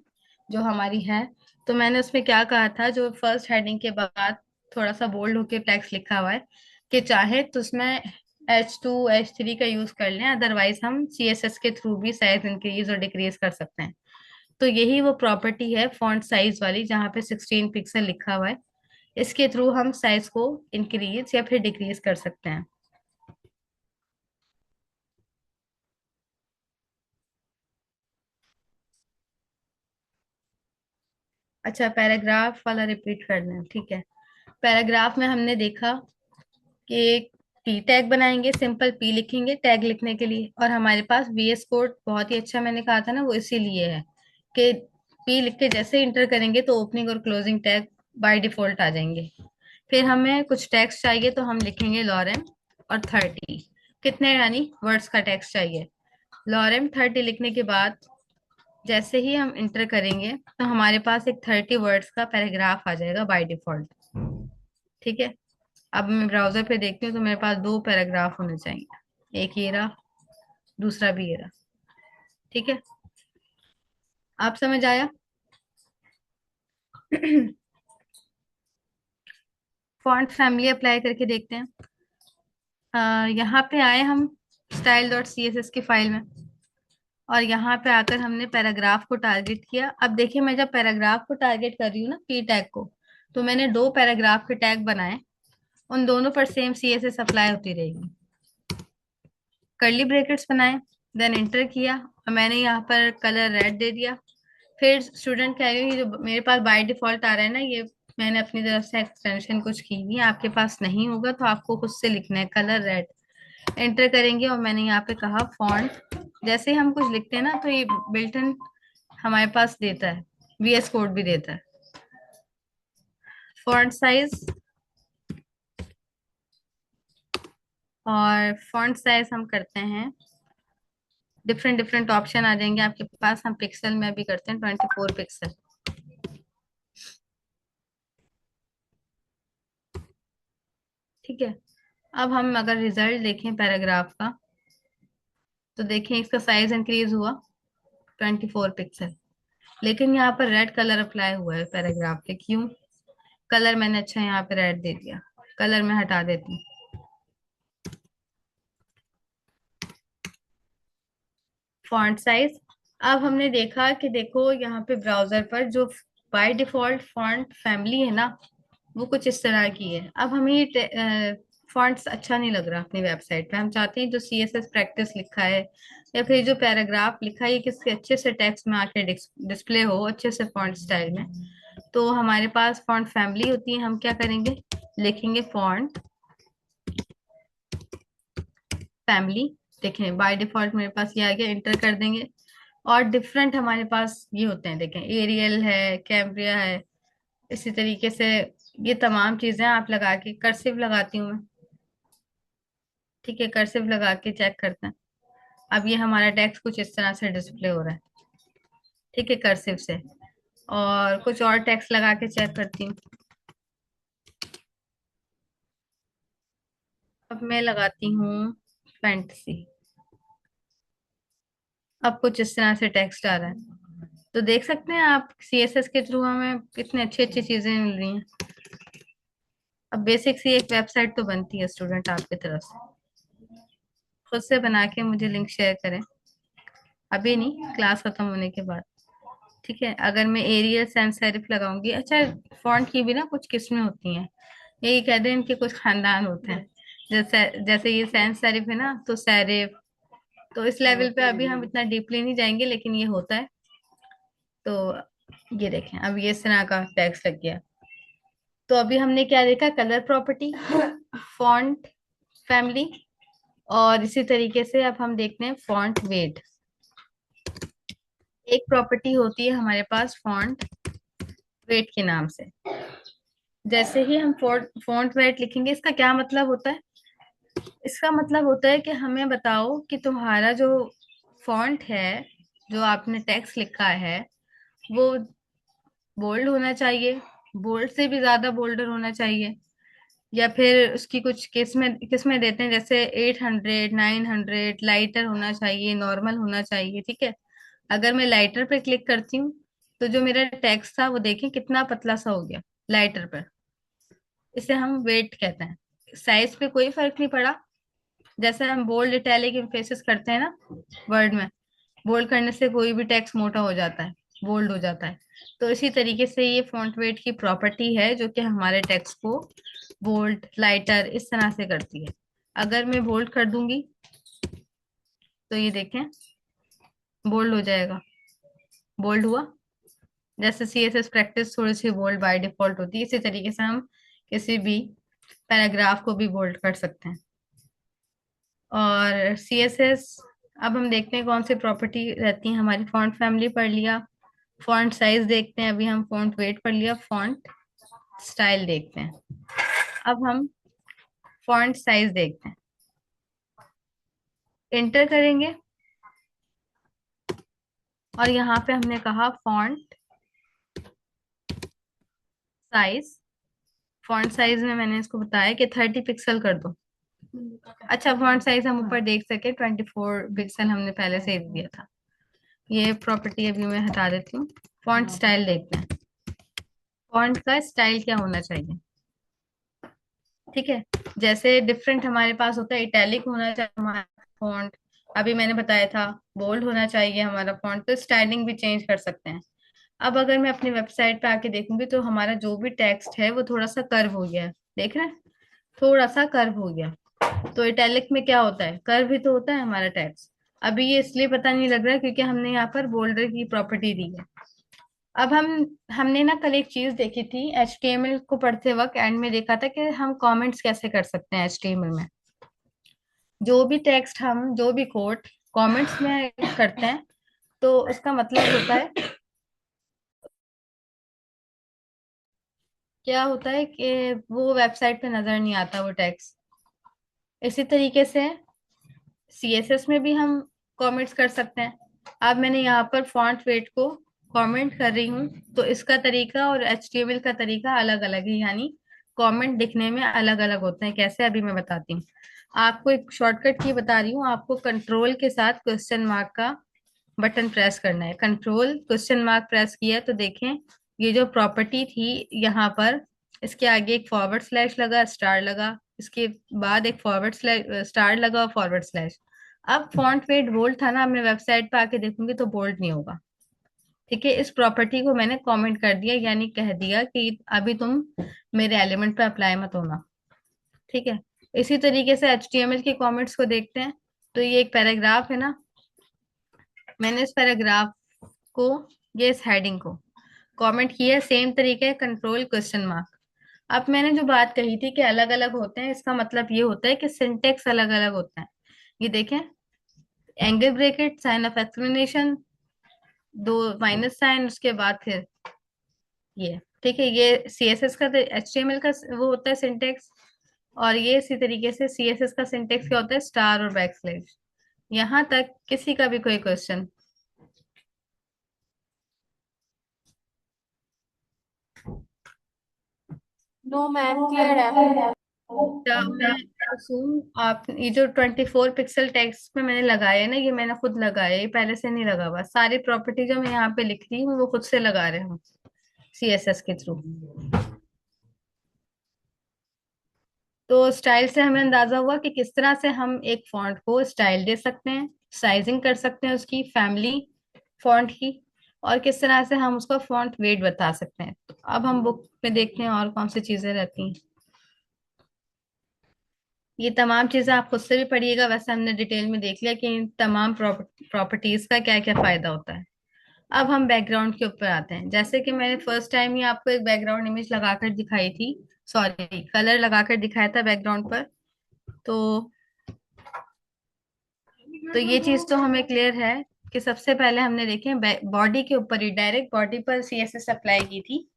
जो हमारी है, तो मैंने उसमें क्या कहा था, जो फर्स्ट हेडिंग के बाद थोड़ा सा बोल्ड होके टेक्स्ट लिखा हुआ है कि चाहे तो उसमें H2 H3 का यूज कर लें, अदरवाइज हम CSS के थ्रू भी साइज इंक्रीज और डिक्रीज कर सकते हैं। तो यही वो प्रॉपर्टी है फॉन्ट साइज वाली, जहाँ पे 16 पिक्सल लिखा हुआ है। इसके थ्रू हम साइज को इंक्रीज या फिर डिक्रीज कर सकते हैं। अच्छा, पैराग्राफ वाला रिपीट करना है, ठीक है। पैराग्राफ में हमने देखा कि एक टी टैग बनाएंगे, सिंपल पी लिखेंगे टैग लिखने के लिए। और हमारे पास VS कोड बहुत ही अच्छा मैंने कहा था ना, वो इसीलिए है कि पी लिख के जैसे इंटर करेंगे तो ओपनिंग और क्लोजिंग टैग बाय डिफॉल्ट आ जाएंगे। फिर हमें कुछ टेक्स्ट चाहिए तो हम लिखेंगे लॉरेम और 30, कितने यानी वर्ड्स का टेक्स्ट चाहिए। लॉरेम 30 लिखने के बाद जैसे ही हम इंटर करेंगे तो हमारे पास एक 30 वर्ड्स का पैराग्राफ आ जाएगा बाय डिफॉल्ट। ठीक है, अब मैं ब्राउजर पे देखती हूँ तो मेरे पास दो पैराग्राफ होने चाहिए, एक ये रहा, दूसरा भी ये रहा। ठीक है, आप समझ आया। फॉन्ट फैमिली अप्लाई करके देखते हैं। यहाँ पे आए हम style dot C S S की फाइल में, और यहाँ पे आकर हमने पैराग्राफ को टारगेट किया। अब देखिए मैं जब पैराग्राफ को टारगेट कर रही हूँ ना पी टैग को, तो मैंने दो पैराग्राफ के टैग बनाए, उन दोनों पर same C S S apply होती रहेगी। कर्ली ब्रैकेट्स बनाए, देन इंटर किया और मैंने यहाँ पर कलर रेड दे दिया। फिर स्टूडेंट कह रही हूँ, ये जो मेरे पास बाय डिफॉल्ट आ रहा है ना, ये मैंने अपनी तरफ से एक्सटेंशन कुछ की हुई है, आपके पास नहीं होगा तो आपको खुद से लिखना है कलर रेड। एंटर करेंगे और मैंने यहाँ पे कहा फॉन्ट। जैसे ही हम कुछ लिखते हैं ना तो ये बिल्ट इन हमारे पास देता है, VS कोड भी देता है। फॉन्ट साइज, और फॉन्ट साइज हम करते हैं, डिफरेंट डिफरेंट ऑप्शन आ जाएंगे आपके पास। हम पिक्सल में भी करते हैं 24 पिक्सल। ठीक है। अब हम अगर रिजल्ट देखें पैराग्राफ का, तो देखें इसका साइज इंक्रीज हुआ 24 पिक्सल। लेकिन यहाँ पर रेड कलर अप्लाई हुआ है पैराग्राफ पे, क्यों? कलर मैंने अच्छा यहाँ पे रेड दे दिया। कलर मैं हटा देती हूँ। फॉन्ट साइज, अब हमने देखा कि देखो यहाँ पे ब्राउजर पर जो बाय डिफॉल्ट फॉन्ट फैमिली है ना, वो कुछ इस तरह की है। अब हमें ये फॉन्ट्स अच्छा नहीं लग रहा अपनी वेबसाइट पे। हम चाहते हैं जो CSS प्रैक्टिस लिखा है या फिर जो पैराग्राफ लिखा है ये किसी अच्छे से टेक्स्ट में आके डिस्प्ले हो, अच्छे से फॉन्ट स्टाइल में। तो हमारे पास फॉन्ट फैमिली होती है। हम क्या करेंगे, लिखेंगे फॉन्ट फैमिली। देखें बाय डिफॉल्ट मेरे पास ये आ गया, इंटर कर देंगे। और डिफरेंट हमारे पास ये होते हैं, देखें एरियल है, कैम्ब्रिया है, इसी तरीके से ये तमाम चीजें आप लगा के, कर्सिव लगाती हूँ मैं। ठीक है, कर्सिव लगा के चेक करते हैं। अब ये हमारा टेक्स्ट कुछ इस तरह से डिस्प्ले हो रहा है। ठीक है, कर्सिव से। और कुछ और टेक्स्ट लगा के चेक करती हूँ। अब मैं लगाती हूँ फैंटेसी। अब कुछ इस तरह से टेक्स्ट आ रहा है। तो देख सकते हैं आप CSS के थ्रू हमें कितनी अच्छी अच्छी चीजें मिल रही हैं। अब बेसिक सी एक वेबसाइट तो बनती है स्टूडेंट आपकी तरफ से। खुद से बना के मुझे लिंक शेयर करें, अभी नहीं, क्लास खत्म होने के बाद। ठीक है, अगर मैं एरियल सैंस सेरिफ लगाऊंगी। अच्छा, फॉन्ट की भी ना कुछ किस्में होती हैं, यही कहते हैं इनके कुछ खानदान होते हैं। जैसे जैसे ये सैंस सेरिफ है ना, तो सेरिफ। तो इस लेवल पे अभी हम इतना डीपली नहीं जाएंगे, लेकिन ये होता है। तो ये देखें, अब ये इस तरह का टैक्स लग गया। तो अभी हमने क्या देखा, कलर प्रॉपर्टी, फॉन्ट फैमिली, और इसी तरीके से अब हम देखते हैं फॉन्ट वेट। एक प्रॉपर्टी होती है हमारे पास फॉन्ट वेट के नाम से। जैसे ही हम फॉन्ट वेट लिखेंगे, इसका क्या मतलब होता है? इसका मतलब होता है कि हमें बताओ कि तुम्हारा जो फॉन्ट है, जो आपने टेक्स्ट लिखा है, वो बोल्ड होना चाहिए, बोल्ड से भी ज्यादा बोल्डर होना चाहिए, या फिर उसकी कुछ किस्में किस्में देते हैं, जैसे 800, 900, लाइटर होना चाहिए, नॉर्मल होना चाहिए। ठीक है, अगर मैं लाइटर पे क्लिक करती हूँ, तो जो मेरा टेक्स्ट था वो देखें कितना पतला सा हो गया लाइटर पर। इसे हम वेट कहते हैं। साइज पे कोई फर्क नहीं पड़ा। जैसे हम बोल्ड इटैलिक एम्फेसिस करते हैं ना वर्ड में, बोल्ड करने से कोई भी टेक्स्ट मोटा हो जाता है, बोल्ड हो जाता है। तो इसी तरीके से ये फॉन्ट वेट की प्रॉपर्टी है जो कि हमारे टेक्स्ट को बोल्ड, लाइटर इस तरह से करती है। अगर मैं बोल्ड कर दूंगी, तो ये देखें बोल्ड हो जाएगा। बोल्ड हुआ। जैसे CSS प्रैक्टिस थोड़ी सी बोल्ड बाय डिफॉल्ट होती है, इसी तरीके से हम किसी भी पैराग्राफ को भी बोल्ड कर सकते हैं। और CSS, अब हम देखते हैं कौन सी प्रॉपर्टी रहती है हमारी। फॉन्ट फैमिली पढ़ लिया, फॉन्ट साइज देखते हैं, अभी हम फॉन्ट वेट पढ़ लिया, फॉन्ट स्टाइल देखते हैं। अब हम फॉन्ट साइज देखते हैं। इंटर करेंगे, और यहाँ पे हमने कहा फॉन्ट साइज। फॉन्ट साइज में मैंने इसको बताया कि 30 पिक्सल कर दो। अच्छा, फॉन्ट साइज हम ऊपर देख सके 24 पिक्सल हमने पहले से ही दिया था। ये प्रॉपर्टी अभी मैं हटा देती हूँ। फॉन्ट स्टाइल देखते हैं, फॉन्ट का स्टाइल क्या होना चाहिए। ठीक है, जैसे डिफरेंट हमारे पास होता है, इटैलिक होना चाहिए हमारा फॉन्ट, अभी मैंने बताया था। बोल्ड होना चाहिए हमारा फॉन्ट, तो स्टाइलिंग भी चेंज कर सकते हैं। अब अगर मैं अपनी वेबसाइट पे आके देखूंगी, तो हमारा जो भी टेक्स्ट है वो थोड़ा सा कर्व हो गया है। देख रहे हैं, थोड़ा सा कर्व हो गया। तो इटैलिक में क्या होता है, कर्व भी तो होता है हमारा टेक्स्ट। अभी ये इसलिए पता नहीं लग रहा है क्योंकि हमने यहाँ पर बोल्डर की प्रॉपर्टी दी है। अब हमने ना कल एक चीज देखी थी HTML को पढ़ते वक्त, एंड में देखा था कि हम कमेंट्स कैसे कर सकते हैं HTML में। जो भी टेक्स्ट, हम जो भी कोड कमेंट्स में करते हैं, तो उसका मतलब होता है, क्या होता है कि वो वेबसाइट पे नजर नहीं आता वो टेक्स्ट। इसी तरीके से CSS में भी हम कमेंट्स कर सकते हैं। अब मैंने यहाँ पर फॉन्ट वेट को कमेंट कर रही हूँ, तो इसका तरीका और HTML का तरीका अलग अलग है, यानी कमेंट दिखने में अलग अलग होते हैं। कैसे, अभी मैं बताती हूँ। आपको एक शॉर्टकट की बता रही हूँ। आपको कंट्रोल के साथ क्वेश्चन मार्क का बटन प्रेस करना है। कंट्रोल क्वेश्चन मार्क प्रेस किया तो देखें, ये जो प्रॉपर्टी थी यहाँ पर, इसके आगे एक फॉरवर्ड स्लैश लगा, स्टार लगा, इसके बाद एक फॉरवर्ड स्लैश स्टार लगा और फॉरवर्ड स्लैश। अब फॉन्ट वेट बोल्ड था ना, अब मैं वेबसाइट पे आके देखूंगी तो बोल्ड नहीं होगा। ठीक है, इस प्रॉपर्टी को मैंने कमेंट कर दिया, यानी कह दिया कि अभी तुम मेरे एलिमेंट पे अप्लाई मत होना। ठीक है। इसी तरीके से HTML के कमेंट्स को देखते हैं। तो ये एक पैराग्राफ है ना, मैंने इस पैराग्राफ को, ये इस हेडिंग को कमेंट किया, सेम तरीके कंट्रोल क्वेश्चन मार्क। अब मैंने जो बात कही थी कि अलग अलग होते हैं, इसका मतलब ये होता है कि सिंटेक्स अलग अलग होता है। ये देखें, angle bracket, sign of explanation, दो माइनस साइन, उसके बाद फिर ये। ठीक है, ये CSS का, HTML का वो होता है सिंटेक्स। और ये इसी तरीके से CSS का सिंटेक्स क्या होता है, स्टार और बैकस्लैश। यहाँ तक किसी का भी कोई क्वेश्चन? नो मैम, क्लियर है। क्या मैं assume आप ये जो 24 पिक्सल टेक्स्ट में मैंने लगाया है ना, ये मैंने खुद लगाया है, ये पहले से नहीं लगा हुआ। सारी प्रॉपर्टी जो मैं यहाँ पे लिख रही हूँ वो खुद से लगा रहे हूँ CSS के थ्रू। तो स्टाइल से हमें अंदाजा हुआ कि किस तरह से हम एक फॉन्ट को स्टाइल दे सकते हैं, साइजिंग कर सकते हैं उसकी, फैमिली फॉन्ट की, और किस तरह से हम उसका फॉन्ट वेट बता सकते हैं। तो अब हम बुक में देखते हैं और कौन सी चीजें रहती हैं। ये तमाम चीजें आप खुद से भी पढ़िएगा, वैसे हमने डिटेल में देख लिया कि इन तमाम प्रॉपर्टीज का क्या क्या फायदा होता है। अब हम बैकग्राउंड के ऊपर आते हैं। जैसे कि मैंने फर्स्ट टाइम ही आपको एक बैकग्राउंड इमेज लगाकर दिखाई थी, सॉरी कलर लगाकर दिखाया था बैकग्राउंड पर। तो ये चीज तो हमें क्लियर है कि सबसे पहले हमने देखे बॉडी के ऊपर ही, डायरेक्ट बॉडी पर CSS अप्लाई की थी,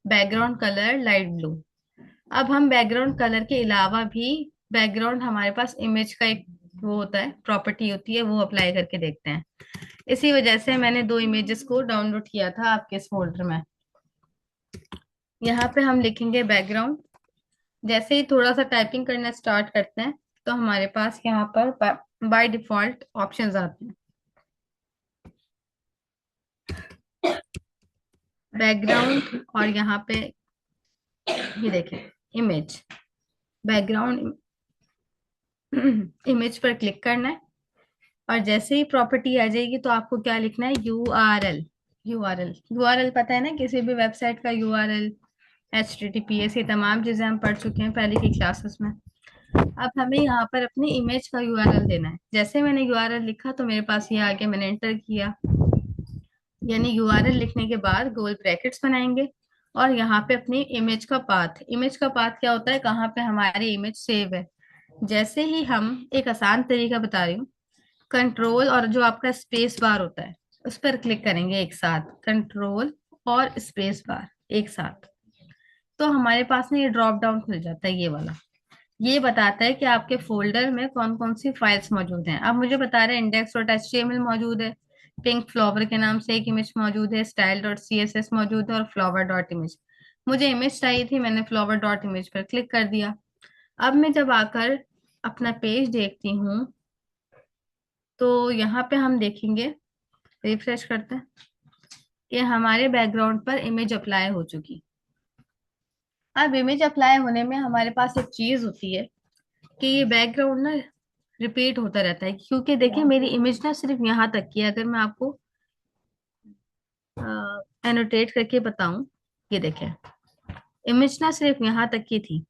बैकग्राउंड कलर लाइट ब्लू। अब हम बैकग्राउंड कलर के अलावा भी, बैकग्राउंड हमारे पास इमेज का एक वो होता है, प्रॉपर्टी होती है, वो अप्लाई करके देखते हैं। इसी वजह से मैंने दो इमेजेस को डाउनलोड किया था आपके इस फोल्डर में। यहाँ पे हम लिखेंगे बैकग्राउंड। जैसे ही थोड़ा सा टाइपिंग करना स्टार्ट करते हैं तो हमारे पास यहाँ पर बाय डिफॉल्ट ऑप्शंस आते हैं। बैकग्राउंड, और यहाँ पे ये देखें, इमेज, बैकग्राउंड इमेज पर क्लिक करना है। और जैसे ही प्रॉपर्टी आ जाएगी तो आपको क्या लिखना है, URL। यूआरएल पता है ना, किसी भी वेबसाइट का URL, HTTPS, ये तमाम चीजें हम पढ़ चुके हैं पहले की क्लासेस में। अब हमें यहाँ पर अपनी इमेज का URL देना है। जैसे मैंने URL लिखा तो मेरे पास ये आ गया, मैंने एंटर किया। यानी URL लिखने के बाद गोल ब्रैकेट्स बनाएंगे, और यहाँ पे अपनी इमेज का पाथ क्या होता है, कहाँ पे हमारी इमेज सेव है। जैसे ही हम, एक आसान तरीका बता रही हूँ, कंट्रोल और जो आपका स्पेस बार होता है उस पर क्लिक करेंगे एक साथ, कंट्रोल और स्पेस बार एक साथ, तो हमारे पास ना ये ड्रॉप डाउन खुल जाता है, ये वाला। ये बताता है कि आपके फोल्डर में कौन कौन सी फाइल्स मौजूद हैं। अब मुझे बता रहे हैं इंडेक्स डॉट HTML मौजूद है, पिंक फ्लावर के नाम से एक इमेज मौजूद है, स्टाइल डॉट CSS मौजूद है, और फ्लावर डॉट इमेज। मुझे इमेज चाहिए थी, मैंने फ्लावर डॉट इमेज पर क्लिक कर दिया। अब मैं जब आकर अपना पेज देखती हूँ तो यहाँ पे हम देखेंगे, रिफ्रेश करते हैं, कि हमारे बैकग्राउंड पर इमेज अप्लाई हो चुकी। अब इमेज अप्लाई होने में हमारे पास एक चीज होती है कि ये बैकग्राउंड ना रिपीट होता रहता है, क्योंकि देखिए मेरी इमेज ना सिर्फ यहाँ तक की है। अगर मैं आपको एनोटेट करके बताऊं, ये देखें, इमेज ना सिर्फ यहाँ तक की थी,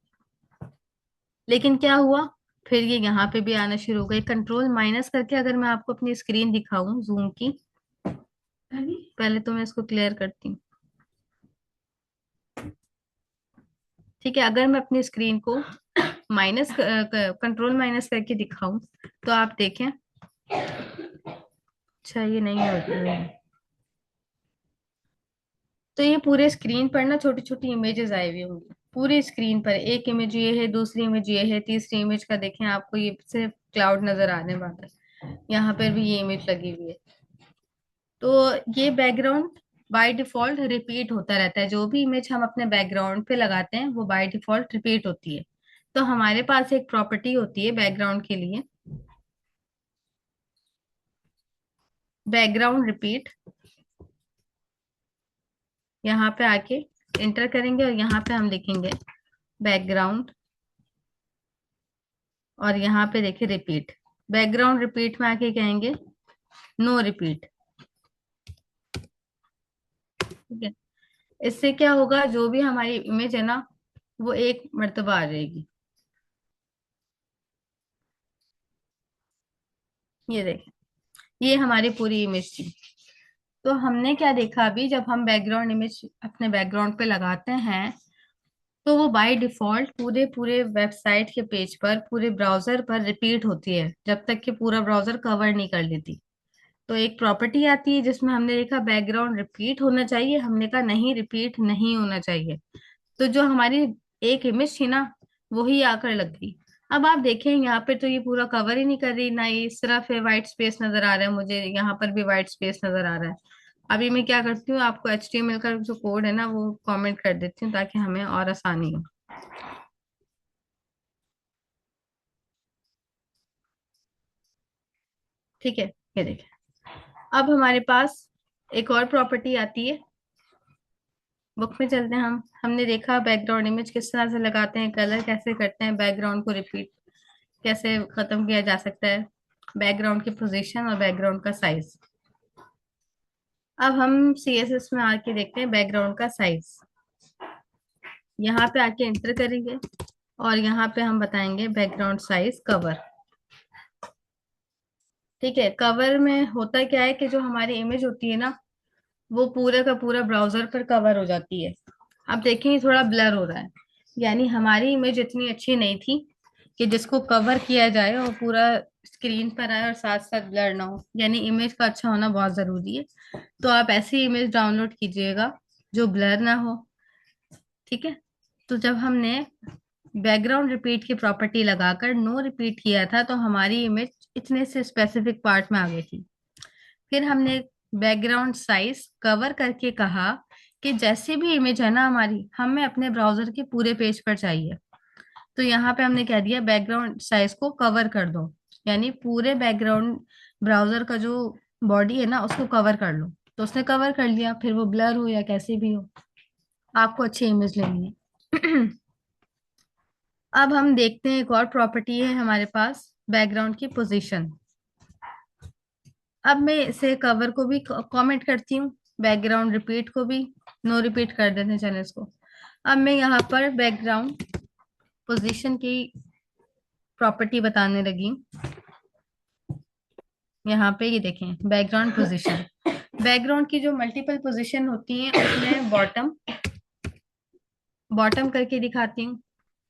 लेकिन क्या हुआ, फिर ये यहाँ पे भी आना शुरू हो गई। कंट्रोल माइनस करके अगर मैं आपको अपनी स्क्रीन दिखाऊं जूम की, पहले तो मैं इसको क्लियर करती हूँ। ठीक है, अगर मैं अपनी स्क्रीन को कंट्रोल माइनस करके दिखाऊं तो आप देखें, अच्छा ये नहीं होती है। तो ये पूरे स्क्रीन पर ना छोटी छोटी इमेजेस आई हुई होंगी, पूरी स्क्रीन पर। एक इमेज ये है, दूसरी इमेज ये है, तीसरी इमेज का देखें आपको ये सिर्फ क्लाउड नजर आने वाला है, यहाँ पर भी ये इमेज लगी हुई है। तो ये बैकग्राउंड बाय डिफॉल्ट रिपीट होता रहता है, जो भी इमेज हम अपने बैकग्राउंड पे लगाते हैं वो बाय डिफॉल्ट रिपीट होती है। तो हमारे पास एक प्रॉपर्टी होती है बैकग्राउंड के लिए, बैकग्राउंड रिपीट। यहाँ पे आके इंटर करेंगे और यहाँ पे हम लिखेंगे बैकग्राउंड, और यहाँ पे देखिए रिपीट। बैकग्राउंड रिपीट में आके कहेंगे नो रिपीट। ठीक है। इससे क्या होगा, जो भी हमारी इमेज है ना वो एक मर्तबा आ जाएगी। ये देखें, ये हमारी पूरी इमेज थी। तो हमने क्या देखा अभी, जब हम बैकग्राउंड इमेज अपने बैकग्राउंड पे लगाते हैं तो वो बाय डिफॉल्ट पूरे पूरे वेबसाइट के पेज पर, पूरे ब्राउजर पर रिपीट होती है जब तक कि पूरा ब्राउजर कवर नहीं कर लेती। तो एक प्रॉपर्टी आती है जिसमें हमने देखा बैकग्राउंड रिपीट होना चाहिए, हमने कहा नहीं, रिपीट नहीं होना चाहिए। तो जो हमारी एक इमेज थी ना वही आकर लग गई। अब आप देखें यहाँ पे तो ये पूरा कवर ही नहीं कर रही ना, ये सिर्फ वाइट स्पेस नजर आ रहा है, मुझे यहाँ पर भी वाइट स्पेस नजर आ रहा है। अभी मैं क्या करती हूँ, आपको HTML का जो कोड है ना वो कमेंट कर देती हूँ ताकि हमें और आसानी हो। ठीक है, ये देखें। अब हमारे पास एक और प्रॉपर्टी आती है, बुक में चलते हैं हम। हमने देखा बैकग्राउंड इमेज किस तरह से लगाते हैं, कलर कैसे करते हैं, बैकग्राउंड को रिपीट कैसे खत्म किया जा सकता है, बैकग्राउंड की पोजीशन और बैकग्राउंड का साइज। अब हम CSS में आके देखते हैं बैकग्राउंड का साइज। यहाँ पे आके एंटर करेंगे और यहाँ पे हम बताएंगे बैकग्राउंड साइज कवर। ठीक है। कवर में होता क्या है कि जो हमारी इमेज होती है ना वो पूरा का पूरा ब्राउजर पर कवर हो जाती है। अब देखें थोड़ा ब्लर हो रहा है, यानी हमारी इमेज इतनी अच्छी नहीं थी कि जिसको कवर किया जाए और पूरा स्क्रीन पर आए और साथ साथ ब्लर ना हो, यानी इमेज का अच्छा होना बहुत जरूरी है। तो आप ऐसी इमेज डाउनलोड कीजिएगा जो ब्लर ना हो। ठीक है। तो जब हमने बैकग्राउंड रिपीट की प्रॉपर्टी लगाकर नो रिपीट किया था तो हमारी इमेज इतने से स्पेसिफिक पार्ट में आ गई थी। फिर हमने बैकग्राउंड साइज कवर करके कहा कि जैसी भी इमेज है ना हमारी, हमें अपने ब्राउजर के पूरे पेज पर चाहिए। तो यहाँ पे हमने कह दिया बैकग्राउंड साइज को कवर कर दो, यानी पूरे बैकग्राउंड ब्राउजर का जो बॉडी है ना उसको कवर कर लो। तो उसने कवर कर लिया, फिर वो ब्लर हो या कैसे भी हो, आपको अच्छी इमेज लेनी है। अब हम देखते हैं एक और प्रॉपर्टी है हमारे पास, बैकग्राउंड की पोजीशन। अब मैं इसे कवर को भी कमेंट करती हूँ, बैकग्राउंड रिपीट को भी नो रिपीट कर देते हैं, चैनल्स को। अब मैं यहाँ पर बैकग्राउंड पोजीशन की प्रॉपर्टी बताने लगी हूँ। यहाँ पे ये देखें बैकग्राउंड पोजीशन। बैकग्राउंड की जो मल्टीपल पोजीशन होती हैं उसमें बॉटम बॉटम करके दिखाती हूँ,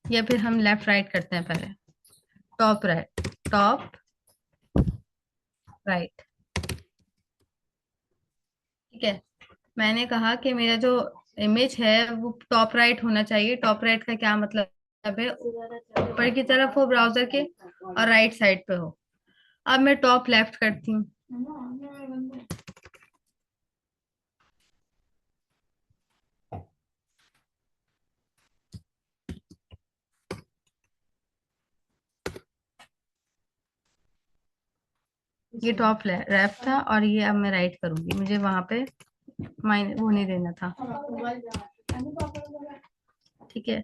या फिर हम लेफ्ट राइट करते हैं पहले, टॉप राइट, टॉप राइट। ठीक है। मैंने कहा कि मेरा जो इमेज है वो टॉप राइट होना चाहिए। टॉप राइट का क्या मतलब है, ऊपर की तरफ हो ब्राउजर के और राइट साइड पे हो। अब मैं टॉप लेफ्ट करती हूँ। ये टॉप लेफ्ट था और ये अब मैं राइट करूंगी, मुझे वहां पे माइन वो नहीं देना था। ठीक है।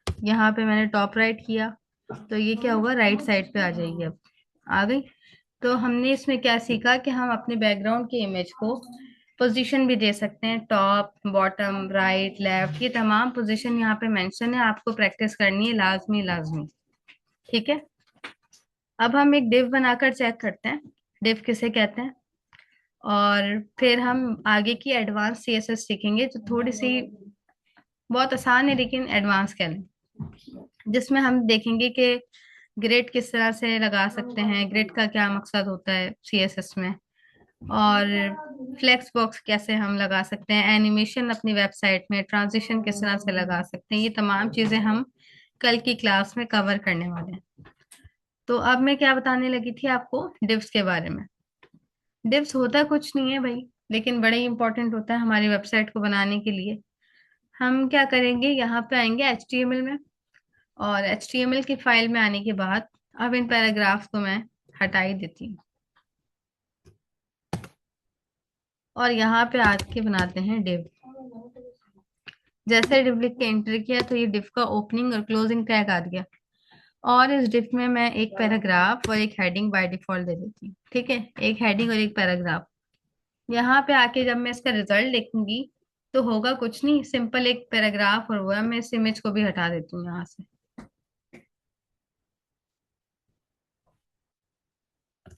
यहाँ पे मैंने टॉप राइट किया तो ये क्या होगा, राइट साइड पे आ जाएगी। अब आ गई। तो हमने इसमें क्या सीखा कि हम अपने बैकग्राउंड की इमेज को पोजीशन भी दे सकते हैं, टॉप बॉटम राइट लेफ्ट, ये तमाम पोजीशन यहाँ पे मेंशन है, आपको प्रैक्टिस करनी है लाजमी लाजमी। ठीक है। अब हम एक डिव बनाकर चेक करते हैं, डिव किसे कहते हैं, और फिर हम आगे की एडवांस CSS सीखेंगे जो थोड़ी सी बहुत आसान है लेकिन एडवांस कह लें, जिसमें हम देखेंगे कि ग्रिड किस तरह से लगा सकते हैं, ग्रिड का क्या मकसद होता है CSS में, और फ्लेक्स बॉक्स कैसे हम लगा सकते हैं, एनिमेशन अपनी वेबसाइट में ट्रांजिशन किस तरह से लगा सकते हैं। ये तमाम चीजें हम कल की क्लास में कवर करने वाले हैं। तो अब मैं क्या बताने लगी थी आपको डिव्स के बारे में। डिव्स होता कुछ नहीं है भाई, लेकिन बड़ा ही इंपॉर्टेंट होता है हमारी वेबसाइट को बनाने के लिए। हम क्या करेंगे, यहाँ पे आएंगे HTML में, और HTML की फाइल में आने के बाद अब इन पैराग्राफ को मैं हटा ही देती हूँ, और यहाँ पे आके बनाते हैं div। जैसे div लिख के एंटर किया तो ये div का ओपनिंग और क्लोजिंग टैग आ गया, और इस div में मैं एक पैराग्राफ और एक हेडिंग बाय डिफॉल्ट दे देती हूँ। ठीक है, एक हेडिंग और एक पैराग्राफ। यहाँ पे आके जब मैं इसका रिजल्ट देखूंगी तो होगा कुछ नहीं, सिंपल एक पैराग्राफ और हुआ। मैं इस इमेज को भी हटा देती हूँ यहाँ से,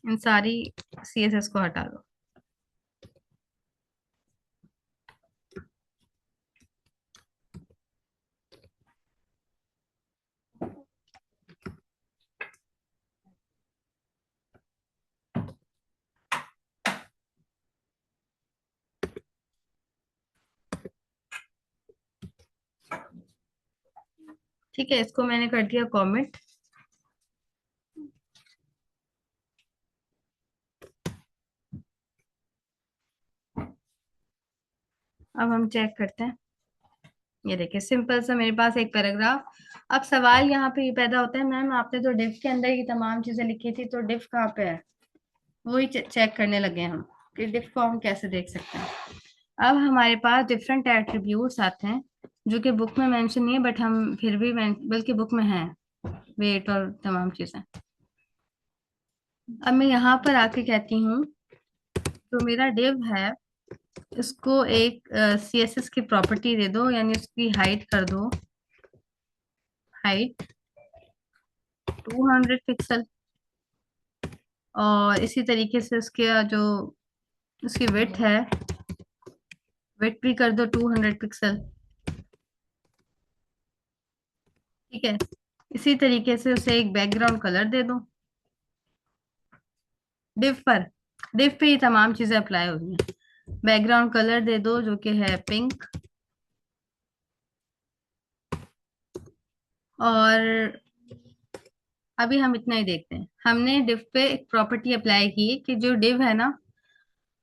इन सारी CSS को हटा दो। ठीक है, इसको मैंने कर दिया कमेंट। अब हम चेक करते हैं। ये देखिए, सिंपल सा मेरे पास एक पैराग्राफ। अब सवाल यहाँ पे ये पैदा होता है, मैम आपने तो डिव के अंदर ये तमाम चीजें लिखी थी, तो डिव कहाँ पे है? वही चेक करने लगे हम कि डिव को हम कैसे देख सकते हैं। अब हमारे पास डिफरेंट एट्रीब्यूट्स आते हैं जो कि बुक में मेंशन नहीं है, बट हम फिर भी बल्कि बुक में है, वेट और तमाम चीजें। अब मैं यहाँ पर आके कहती हूँ, जो मेरा डिव है इसको एक CSS की प्रॉपर्टी दे दो, यानी उसकी हाइट कर दो, हाइट 200 पिक्सल। और इसी तरीके से उसके जो उसकी विड्थ है, विड्थ भी कर दो 200 पिक्सल। ठीक है, इसी तरीके से उसे एक बैकग्राउंड कलर दे दो। डिव पर डिव पे ये तमाम चीजें अप्लाई हो रही हैं। बैकग्राउंड कलर दे दो जो कि है पिंक। और अभी हम इतना ही देखते हैं। हमने डिव पे एक प्रॉपर्टी अप्लाई की कि जो डिव है ना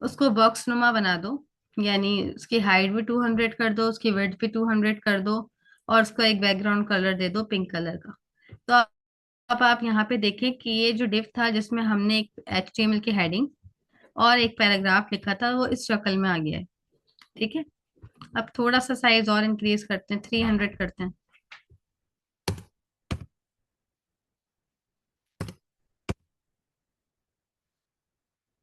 उसको बॉक्स नुमा बना दो, यानी उसकी हाइट भी 200 कर दो, उसकी विड्थ भी 200 कर दो, और उसको एक बैकग्राउंड कलर दे दो पिंक कलर का। तो अब आप यहाँ पे देखें कि ये जो डिव था जिसमें हमने एक HTML की हेडिंग और एक पैराग्राफ लिखा था, वो इस शक्ल में आ गया है। ठीक है, अब थोड़ा सा साइज और इंक्रीज करते हैं, 300 करते हैं।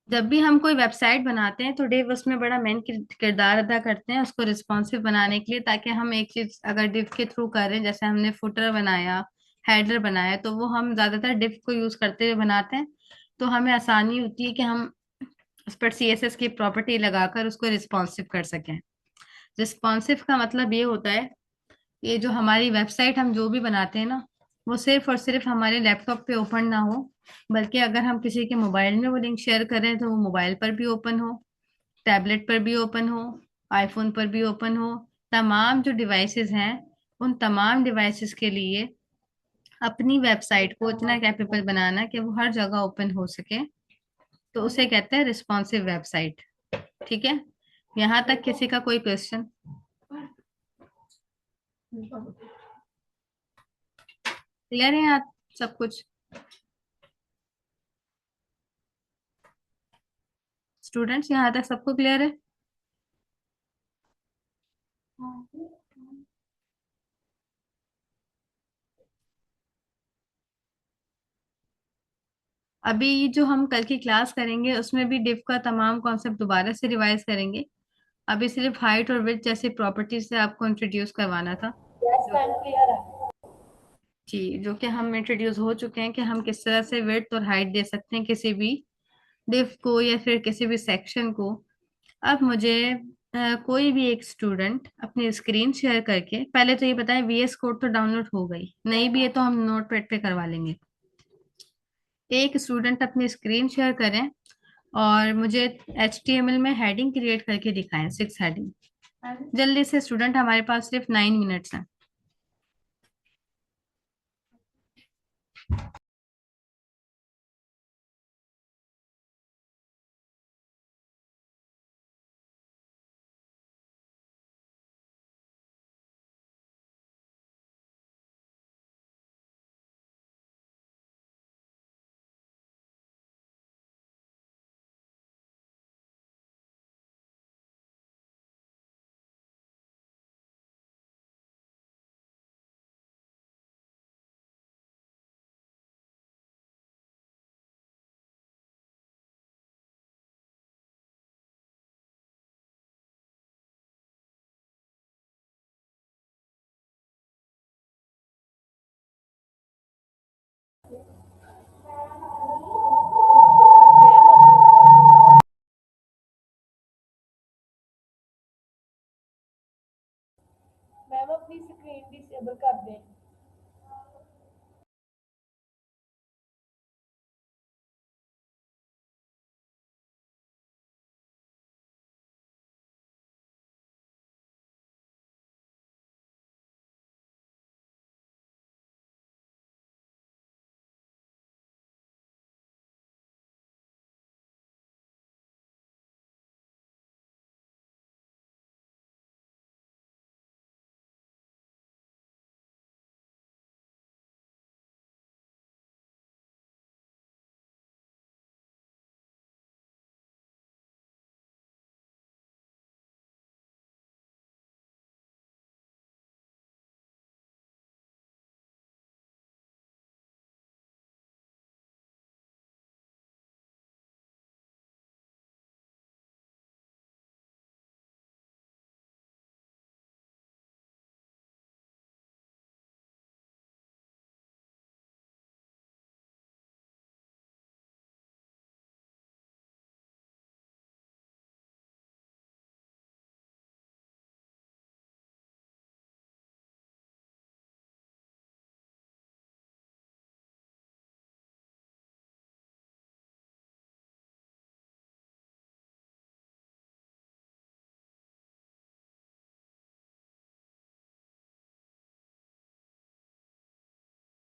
जब भी हम कोई वेबसाइट बनाते हैं तो डिव उसमें बड़ा मेन किरदार अदा करते हैं, उसको रिस्पॉन्सिव बनाने के लिए, ताकि हम एक चीज अगर डिव के थ्रू कर रहे हैं, जैसे हमने फुटर बनाया, हेडर बनाया, तो वो हम ज्यादातर डिव को यूज करते हुए बनाते हैं। तो हमें आसानी होती है कि हम उस पर CSS की प्रॉपर्टी लगाकर उसको रिस्पॉन्सिव कर सकें। रिस्पॉन्सिव का मतलब ये होता है, ये जो हमारी वेबसाइट हम जो भी बनाते हैं ना, वो सिर्फ और सिर्फ हमारे लैपटॉप पे ओपन ना हो, बल्कि अगर हम किसी के मोबाइल में वो लिंक शेयर करें तो वो मोबाइल पर भी ओपन हो, टैबलेट पर भी ओपन हो, आईफोन पर भी ओपन हो। तमाम जो डिवाइसेस हैं, उन तमाम डिवाइसेस के लिए अपनी वेबसाइट को इतना कैपेबल बनाना कि वो हर जगह ओपन हो सके, तो उसे कहते हैं रिस्पॉन्सिव वेबसाइट। ठीक है, यहाँ तक किसी का कोई क्वेश्चन? क्लियर है यहाँ सब कुछ? स्टूडेंट्स, यहाँ तक सबको क्लियर है? अभी जो हम कल की क्लास करेंगे उसमें भी डिव का तमाम कॉन्सेप्ट दोबारा से रिवाइज करेंगे। अभी सिर्फ हाइट और विड्थ जैसी प्रॉपर्टीज से आपको इंट्रोड्यूस करवाना था, यस जो मैम क्लियर है। जी जो कि हम इंट्रोड्यूस हो चुके हैं कि हम किस तरह से विड्थ और हाइट दे सकते हैं किसी भी डिव को या फिर किसी भी सेक्शन को। अब मुझे कोई भी एक स्टूडेंट अपनी स्क्रीन शेयर करके, पहले तो ये बताएं VS कोड तो डाउनलोड हो गई नहीं भी है तो हम नोटपैड पे करवा लेंगे। एक स्टूडेंट अपनी स्क्रीन शेयर करें और मुझे HTML में हेडिंग क्रिएट करके दिखाएं, 6 हेडिंग। जल्दी से स्टूडेंट, हमारे पास सिर्फ 9 मिनट्स हैं।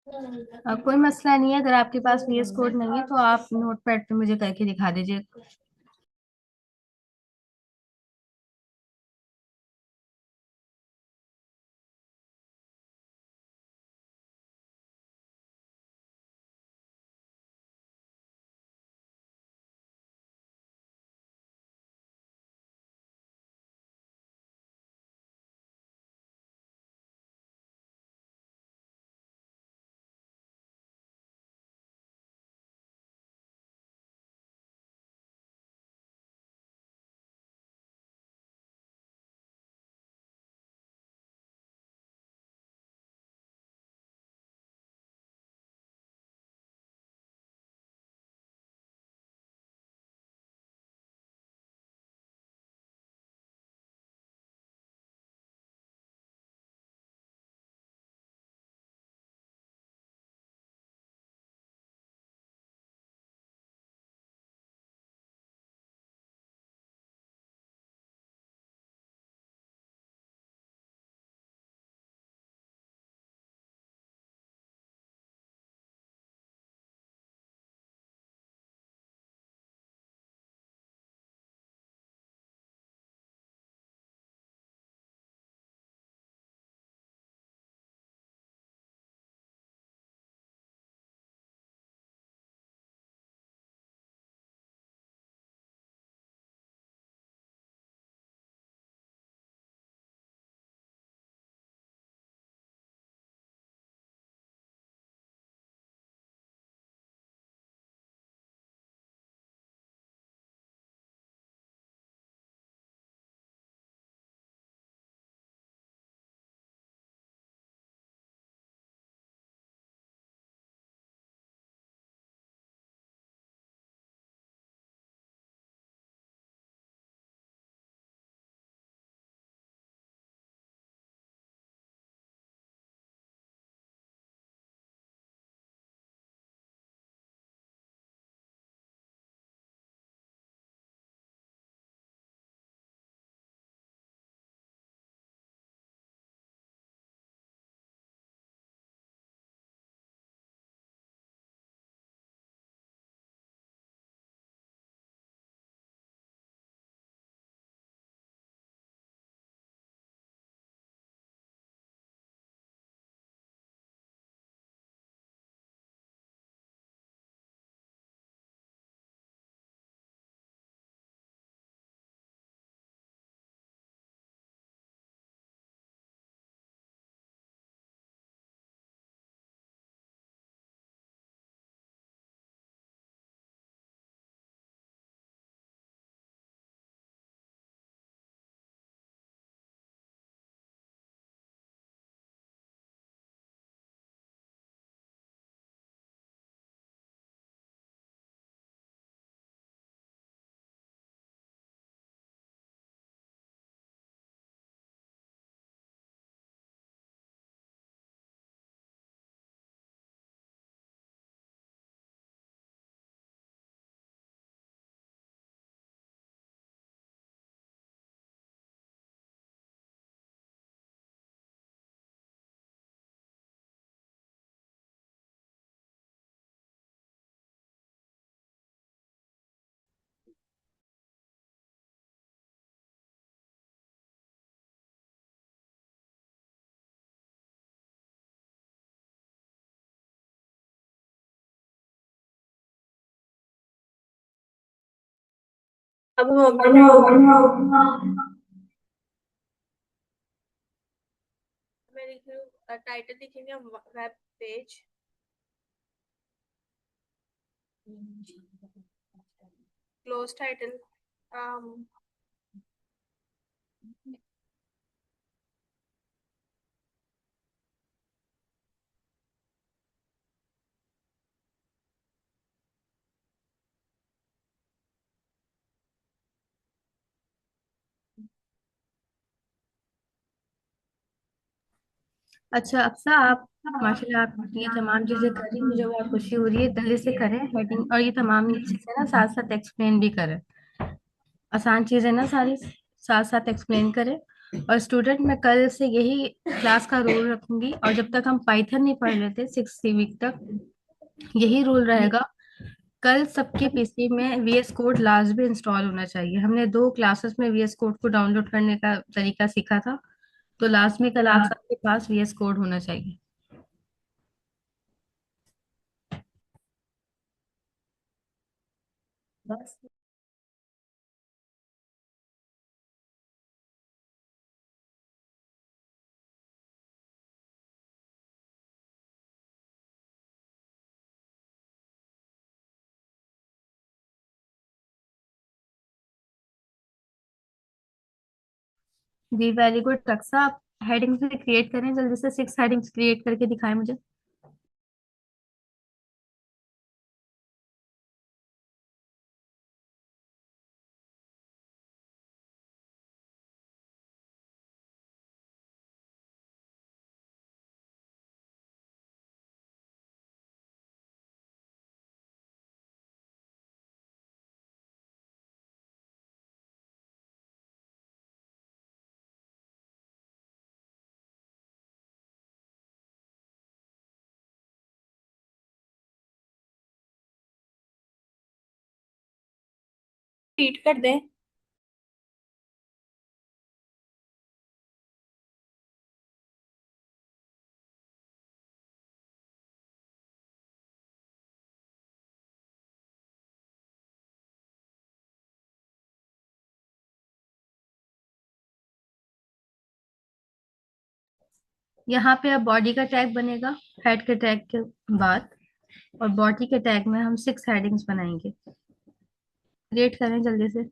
कोई मसला नहीं है, अगर आपके पास VS कोड नहीं है तो आप नोट पैड पे मुझे करके दिखा दीजिए। अब हम ओपन है। मैं लिख रही हूँ, टाइटल लिखेंगे वेब पेज, क्लोज टाइटल। अच्छा अक्सा, आप माशाल्लाह आप ये तमाम चीजें कर रही, मुझे बहुत खुशी हो रही है। जल्दी से करें हेडिंग, और ये तमाम चीजें ना साथ साथ एक्सप्लेन भी करें। आसान चीजें ना सारी साथ साथ एक्सप्लेन करें। और स्टूडेंट, मैं कल से यही क्लास का रूल रखूंगी, और जब तक हम पाइथन नहीं पढ़ लेते 6वीक तक, यही रूल रहेगा। कल सबके पीसी में वीएस कोड लास्ट भी इंस्टॉल होना चाहिए। हमने 2 क्लासेस में वीएस कोड को डाउनलोड करने का तरीका सीखा था, तो लास्ट में कल आप सबके पास वीएस कोड होना चाहिए। बस। जी वेरी गुड रक्षा, आप हेडिंग्स भी क्रिएट करें जल्दी से, 6 हेडिंग्स क्रिएट करके दिखाएं मुझे। रीड कर दें। यहाँ पे अब बॉडी का टैग बनेगा हेड के टैग के बाद, और बॉडी के टैग में हम 6 हेडिंग्स बनाएंगे। क्रिएट करें जल्दी से।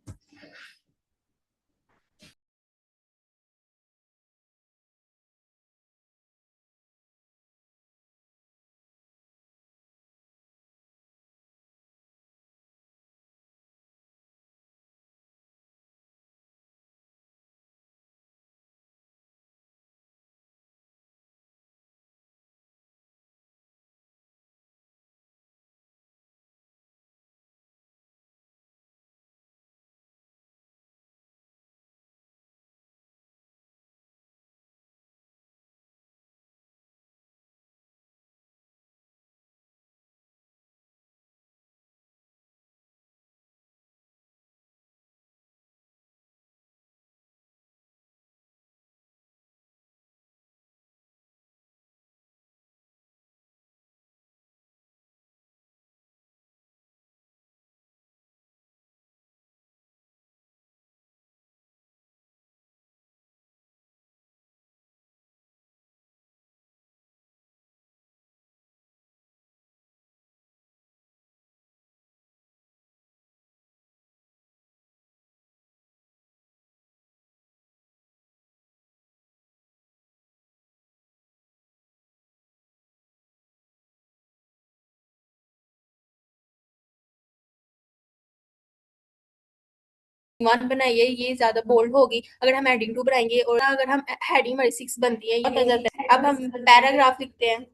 वन बनाइए, ये ज्यादा बोल्ड होगी। अगर हम हेडिंग टू बनाएंगे और अगर हम हेडिंग हमारी 6 बनती है, ये बहुत आ जाता है। अब हम पैराग्राफ लिखते हैं।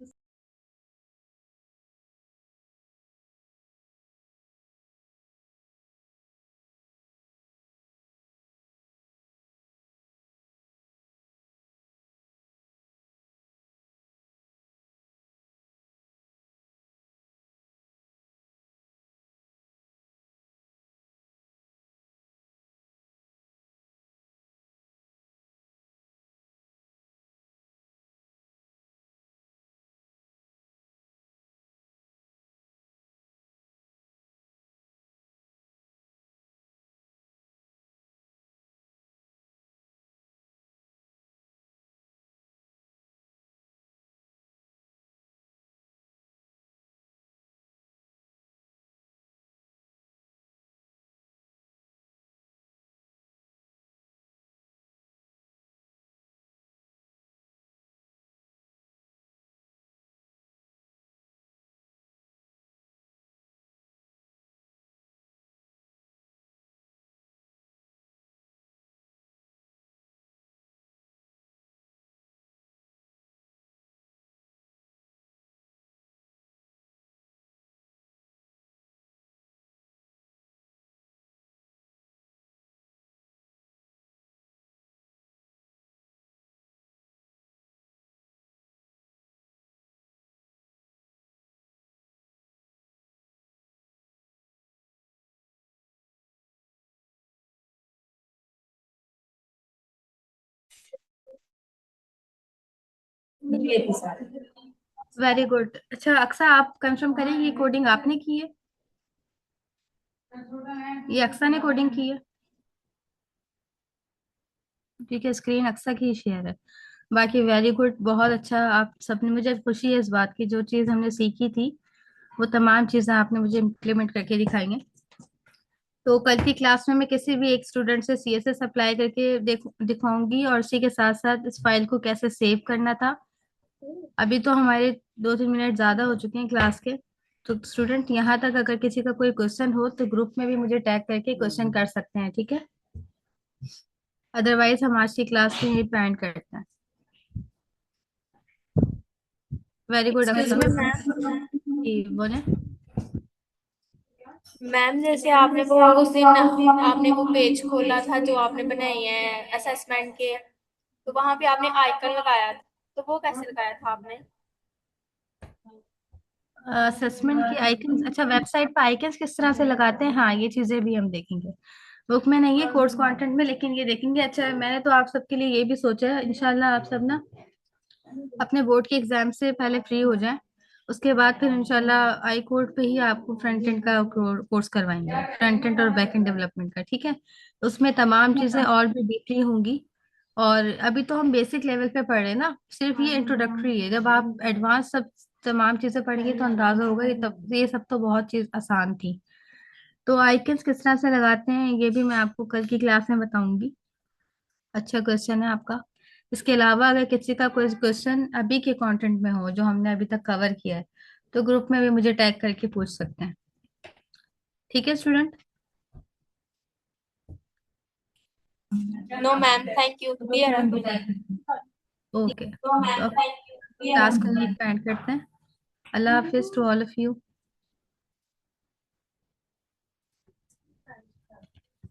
Very good. अच्छा अक्सा, आप कंफर्म करें ये कोडिंग आपने की है? ये अक्सा ने कोडिंग की है? ठीक है, स्क्रीन अक्सा की शेयर है। बाकी वेरी गुड, बहुत अच्छा। आप सबने, मुझे खुशी है इस बात की, जो चीज़ हमने सीखी थी वो तमाम चीज़ें आपने मुझे इम्प्लीमेंट करके दिखाई हैं। तो कल की क्लास में मैं किसी भी एक स्टूडेंट से सीएसएस अप्लाई करके दिखाऊंगी, और उसी के साथ साथ इस फाइल को कैसे सेव करना था। अभी तो हमारे 2-3 मिनट ज़्यादा हो चुके हैं क्लास के। तो स्टूडेंट, यहाँ तक अगर किसी का कोई क्वेश्चन हो तो ग्रुप में भी मुझे टैग करके क्वेश्चन कर सकते हैं, ठीक है? अदरवाइज हम आज की क्लास को यहीं पे एंड करते हैं। वेरी गुड एक्सक्यूज अक्सर। Me ma'am. जी बोले। मैम जैसे आपने वो उस दिन आपने वो पेज खोला था जो आपने बनाई है असेसमेंट के, तो वहां पे आपने आइकन लगाया था, तो वो कैसे लगाया था आपने? असेसमेंट की आइकन्स, अच्छा वेबसाइट पे आइकन्स किस तरह से लगाते हैं, हाँ ये चीजें भी हम देखेंगे। बुक में नहीं है, कोर्स कंटेंट में, लेकिन ये देखेंगे। अच्छा मैंने तो आप सबके लिए ये भी सोचा है, इंशाल्लाह आप सब ना अपने बोर्ड के एग्जाम से पहले फ्री हो जाएं। उसके बाद फिर इंशाल्लाह आई कोड पे ही आपको फ्रंट एंड का कोर्स करवाएंगे, फ्रंट एंड और बैक एंड डेवलपमेंट का, ठीक है? उसमें तमाम चीजें और भी डीपली होंगी। और अभी तो हम बेसिक लेवल पे पढ़ रहे हैं ना, सिर्फ ये इंट्रोडक्टरी है। जब आप एडवांस सब तमाम चीजें पढ़ेंगे तो अंदाजा होगा, ये सब तो बहुत चीज आसान थी। तो आइकन्स किस तरह से लगाते हैं ये भी मैं आपको कल की क्लास में बताऊंगी। अच्छा क्वेश्चन है आपका। इसके अलावा अगर किसी का कोई क्वेश्चन अभी के कंटेंट में हो जो हमने अभी तक कवर किया है, तो ग्रुप में भी मुझे टैग करके पूछ सकते हैं। ठीक है student? No ma'am, thank you, clear है। ओके, नो तो मैम, अब थैंक यू, क्लियर क्लास को है। यहीं पे एंड करते हैं। अल्लाह हाफिज टू ऑल ऑफ यू।